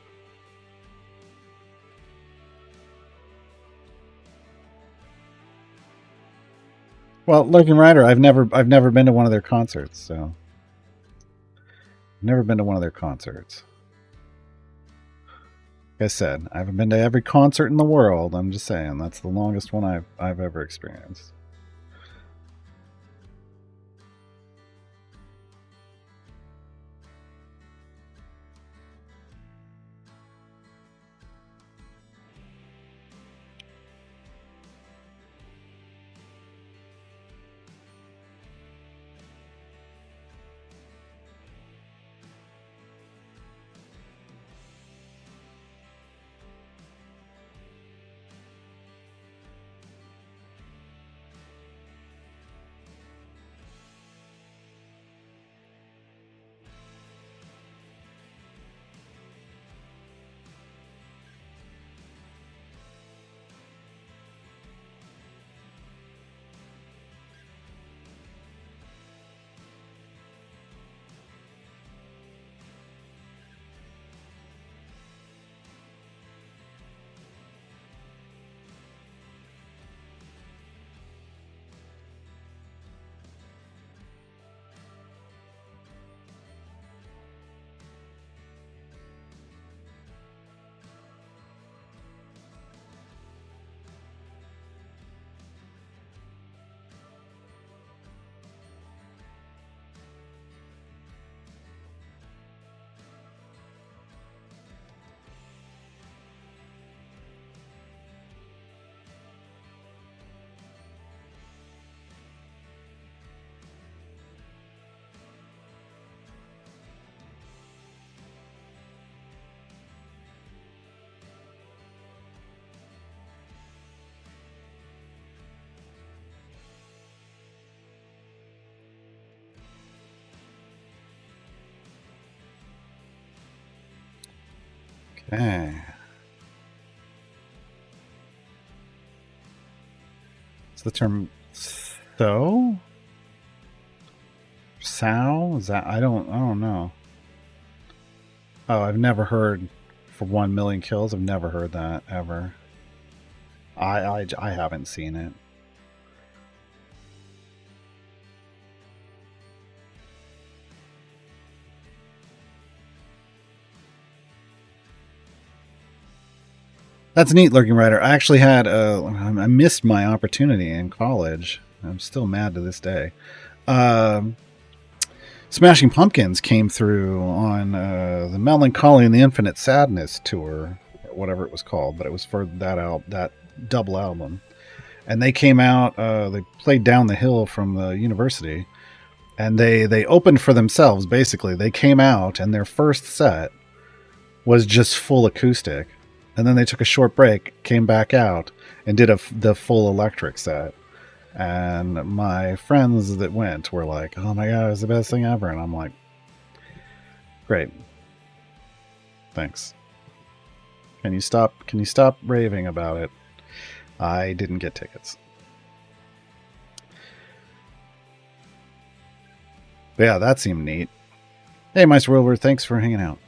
A: Well, Lurking Rider, I've never been to one of their concerts, so I've never been to one of their concerts. Like I said, I haven't been to every concert in the world. I'm just saying that's the longest one I've ever experienced. Okay. Is the term "so"? Sow? Is that I don't know. Oh, I've never heard for 1 million kills. I've never heard that ever. I haven't seen it. That's neat, Lurking Rider. I actually had I missed my opportunity in college. I'm still mad to this day. Smashing Pumpkins came through on the Melancholy and the Infinite Sadness tour, or whatever it was called, but it was for that double album. And they came out. They played down the hill from the university, and they opened for themselves. Basically, they came out, and their first set was just full acoustic. and then they took a short break, came back out, and did the full electric set. And my friends that went were like, "Oh my god, it's the best thing ever!" And I'm like, "Great, thanks. Can you stop raving about it?" I didn't get tickets. But yeah, that seemed neat. Hey, Meister Wilbur, thanks for hanging out.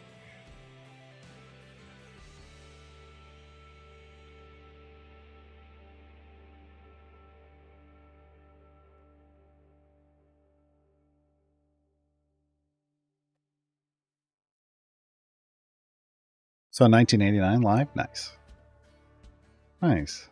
A: So 1989 live? Nice. Nice.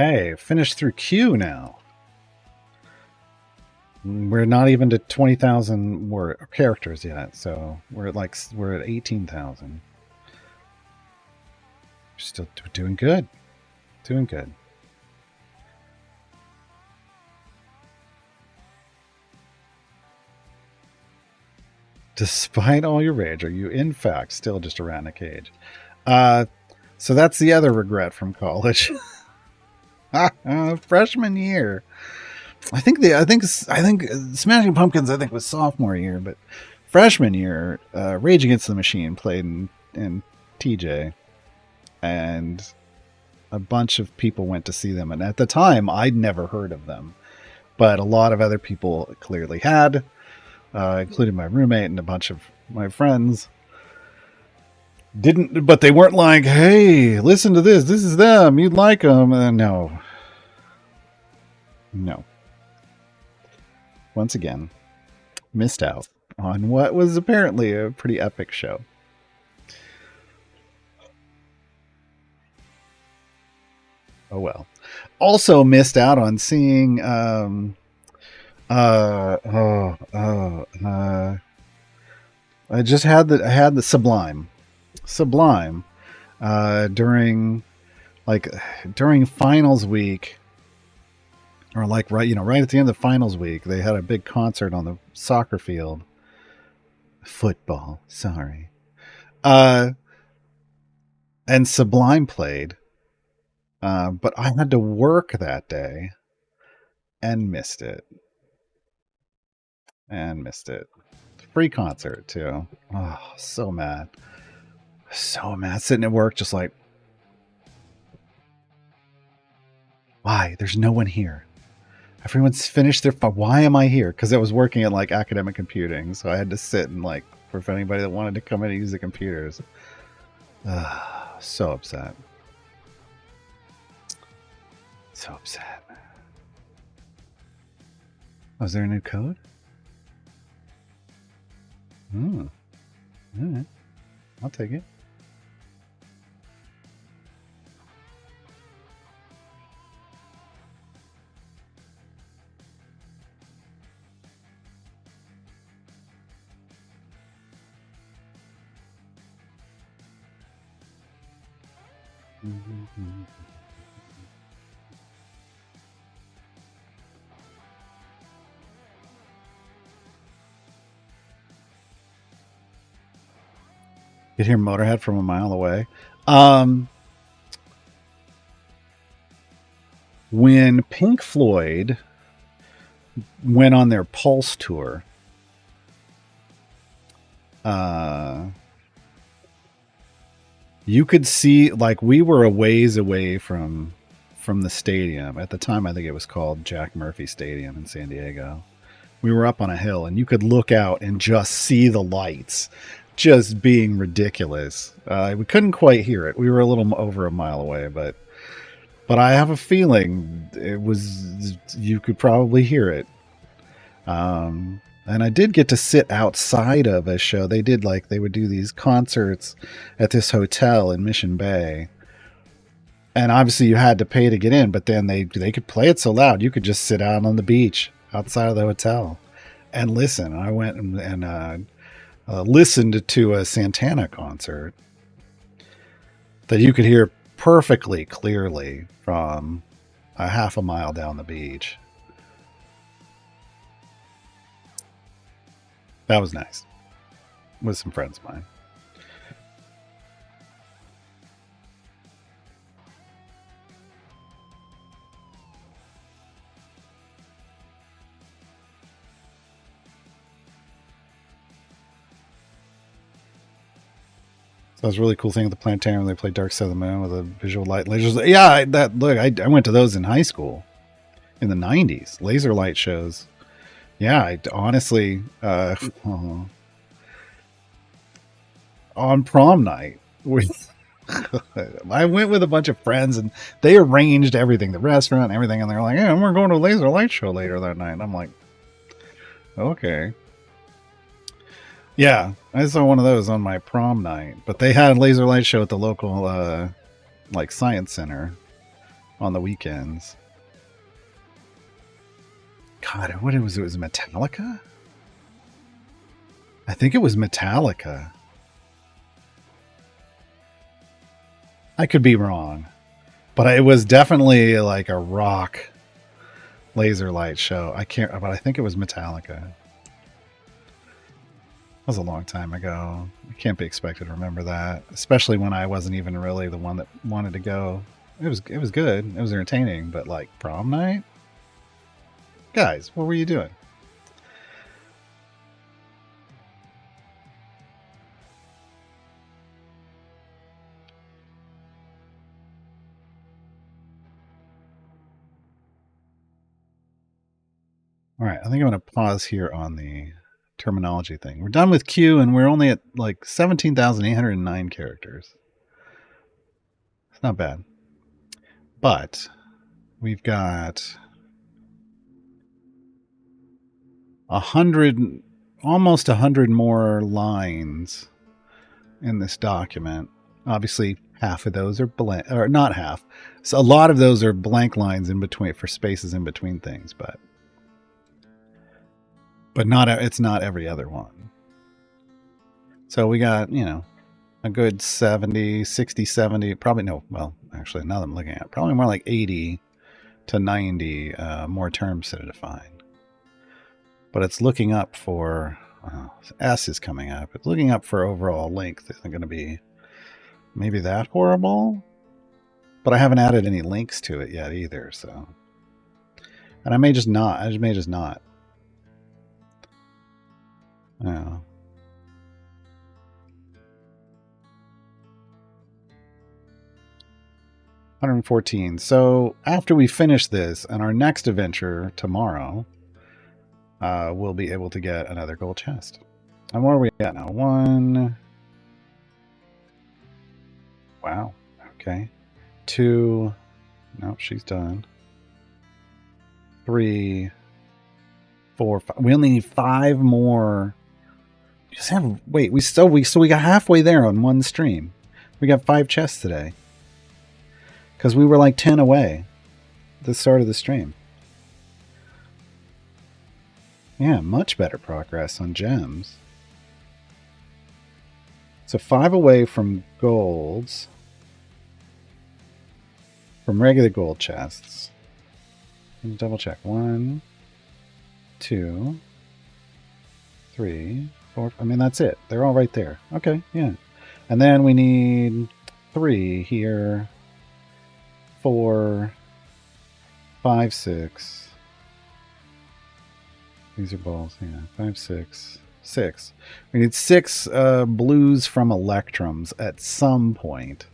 A: Okay, finished through Q now. We're not even to 20,000 characters yet, so we're at 18,000. Still doing good. Doing good. Despite all your rage, are you in fact still just a rat in a cage? So that's the other regret from college. Freshman year. I think Smashing Pumpkins was sophomore year, but freshman year, Rage Against the Machine played in TJ, and a bunch of people went to see them. And at the time, I'd never heard of them, but a lot of other people clearly had, including my roommate and a bunch of my friends. Didn't, but they weren't like, "Hey, listen to this. This is them. You'd like them." No. Once again, missed out on what was apparently a pretty epic show. Oh well. Also missed out on seeing I just had the Sublime during finals week, or right at the end of finals week, they had a big concert on the soccer field. Football, sorry. And Sublime played, but I had to work that day and missed it. Free concert too. Oh, so mad. Sitting at work, just like, why? There's no one here. Everyone's finished their. Why am I here? Because I was working at academic computing, so I had to sit and for anybody that wanted to come in and use the computers. So upset. So upset. Oh, is there a new code? Hmm. All right. I'll take it. Mm-hmm. You hear Motorhead from a mile away. When Pink Floyd went on their Pulse tour, you could see, like, we were a ways away from the stadium. At the time, I think it was called Jack Murphy Stadium in San Diego. We were up on a hill, and you could look out and just see the lights just being ridiculous. We couldn't quite hear it. We were a little over a mile away, but I have a feeling it was, you could probably hear it. And I did get to sit outside of a show. They would do these concerts at this hotel in Mission Bay. And obviously you had to pay to get in, but then they could play it so loud you could just sit out on the beach outside of the hotel and listen. I went and listened to a Santana concert that you could hear perfectly clearly from a half a mile down the beach. That was nice. With some friends of mine. So it was a really cool thing at the planetarium. They played Dark Side of the Moon with a visual light lasers. Yeah, I went to those in high school in the 90s. Laser light shows. Yeah, I honestly, on prom night, I went with a bunch of friends and they arranged everything, the restaurant and everything. And they're like, yeah, we're going to a laser light show later that night. And I'm like, okay. Yeah, I saw one of those on my prom night, but they had a laser light show at the local like science center on the weekends. God, what it was? It was Metallica. I think it was Metallica. I could be wrong, but it was definitely like a rock laser light show. I can't, but I think it was Metallica. That was a long time ago. I can't be expected to remember that, especially when I wasn't even really the one that wanted to go. It was good. It was entertaining, but like prom night, guys, what were you doing? All right, I think I'm going to pause here on the terminology thing. We're done with Q, and we're only at like 17,809 characters. It's not bad. But we've got 100, almost 100 more lines in this document. Obviously, half of those are blank, or not half. So a lot of those are blank lines in between for spaces in between things, but not, it's not every other one. So we got, a good 70, 60, 70, probably no, well, actually, now that I'm looking at it, probably more like 80 to 90 more terms to define. But it's looking up for, S is coming up. It's looking up for overall length. Isn't going to be maybe that horrible. But I haven't added any links to it yet either, so. And I may just not. Yeah. 114. So after we finish this and our next adventure tomorrow, we'll be able to get another gold chest. And where are we at now? 1. Wow. Okay. 2. Nope, she's done. 3, 4, 5. We only need 5 more. Wait, we got halfway there on one stream. We got 5 chests today. Because we were like 10 away at the start of the stream. Yeah, much better progress on gems. So 5 away from golds. From regular gold chests. Let me double check. 1, 2, 3, 4. I mean, that's it. They're all right there. Okay, yeah. And then we need 3 here. 4, 5, 6. These are balls, yeah. 5, 6, 6. We need 6 blues from electrums at some point.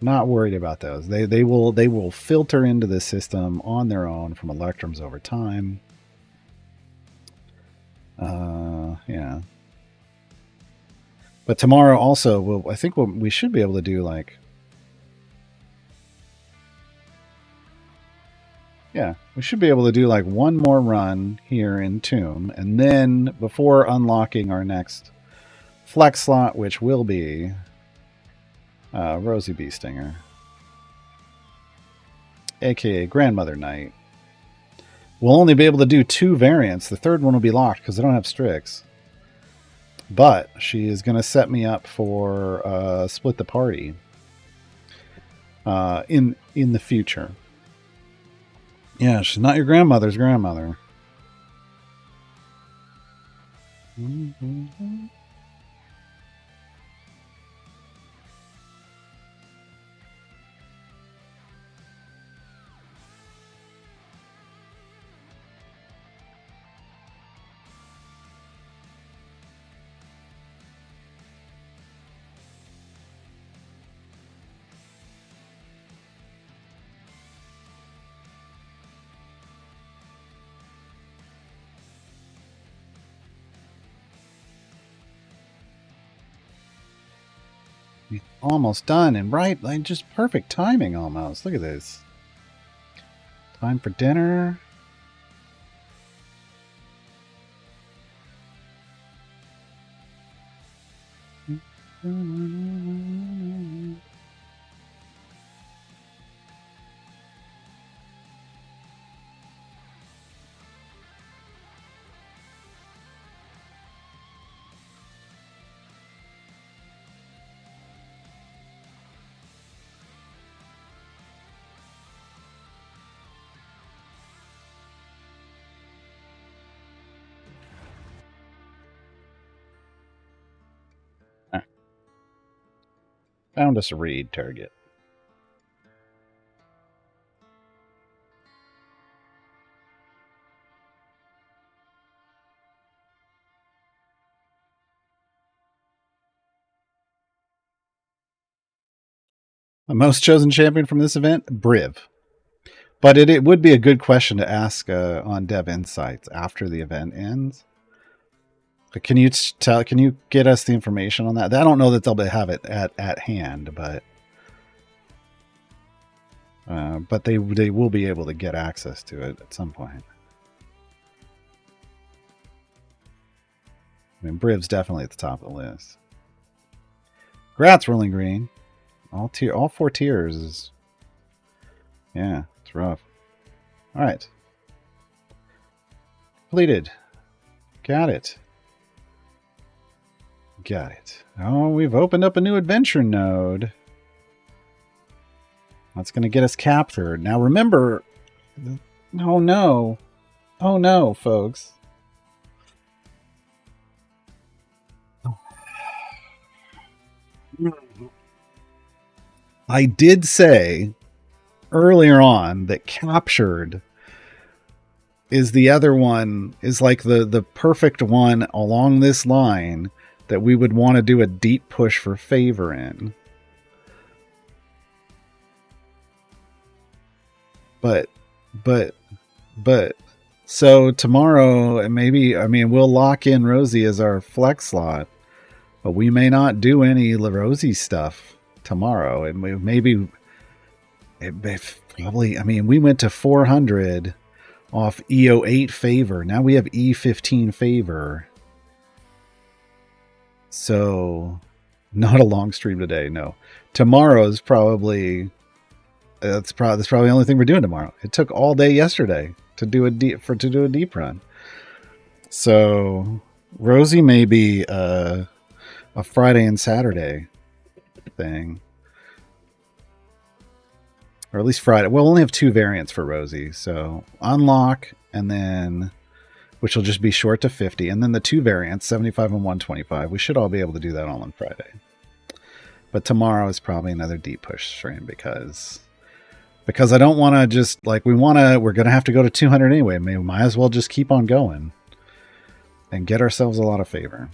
A: Not worried about those. They will filter into the system on their own from electrums over time. Yeah. But tomorrow also, I think we should be able to do like. Yeah, we should be able to do like one more run here in Tomb, and then before unlocking our next flex slot, which will be Rosie Beestinger, aka Grandmother Knight. We'll only be able to do 2 variants. The third one will be locked because I don't have Strix. But she is going to set me up for Split the Party in the future. Yeah, she's not your grandmother's grandmother. Mm-hmm. Almost done, and right, like just perfect timing almost. Look at this. Time for dinner. Found us a raid target. The most chosen champion from this event? Briv. But it would be a good question to ask on Dev Insights after the event ends. But can you get us the information on that? I don't know that they'll have it at hand, but they will be able to get access to it at some point. I mean, Briv's definitely at the top of the list. Grats, Rolling Green. All 4 tiers is, yeah, it's rough. All right, completed. Got it. Oh, we've opened up a new adventure node. That's going to get us captured. Now remember, oh no, folks. I did say earlier on that captured is the other one, is like the perfect one along this line that we would want to do a deep push for favor in. But so tomorrow, maybe, I mean, we'll lock in Rosie as our flex slot, but we may not do any Rosie stuff tomorrow. And we probably, I mean, we went to 400 off E08 favor. Now we have E15 favor. So not a long stream today. No, tomorrow's probably that's probably the only thing we're doing tomorrow. It took all day yesterday to do a deep run. So Rosie may be a Friday and Saturday thing, or at least Friday. We'll only have 2 variants for Rosie, so unlock and then, which will just be short to 50, and then the 2 variants, 75 and 125. We should all be able to do that all on Friday. But tomorrow is probably another deep push stream because I don't want to just like we're going to have to go to 200 anyway. We might as well just keep on going and get ourselves a lot of favor.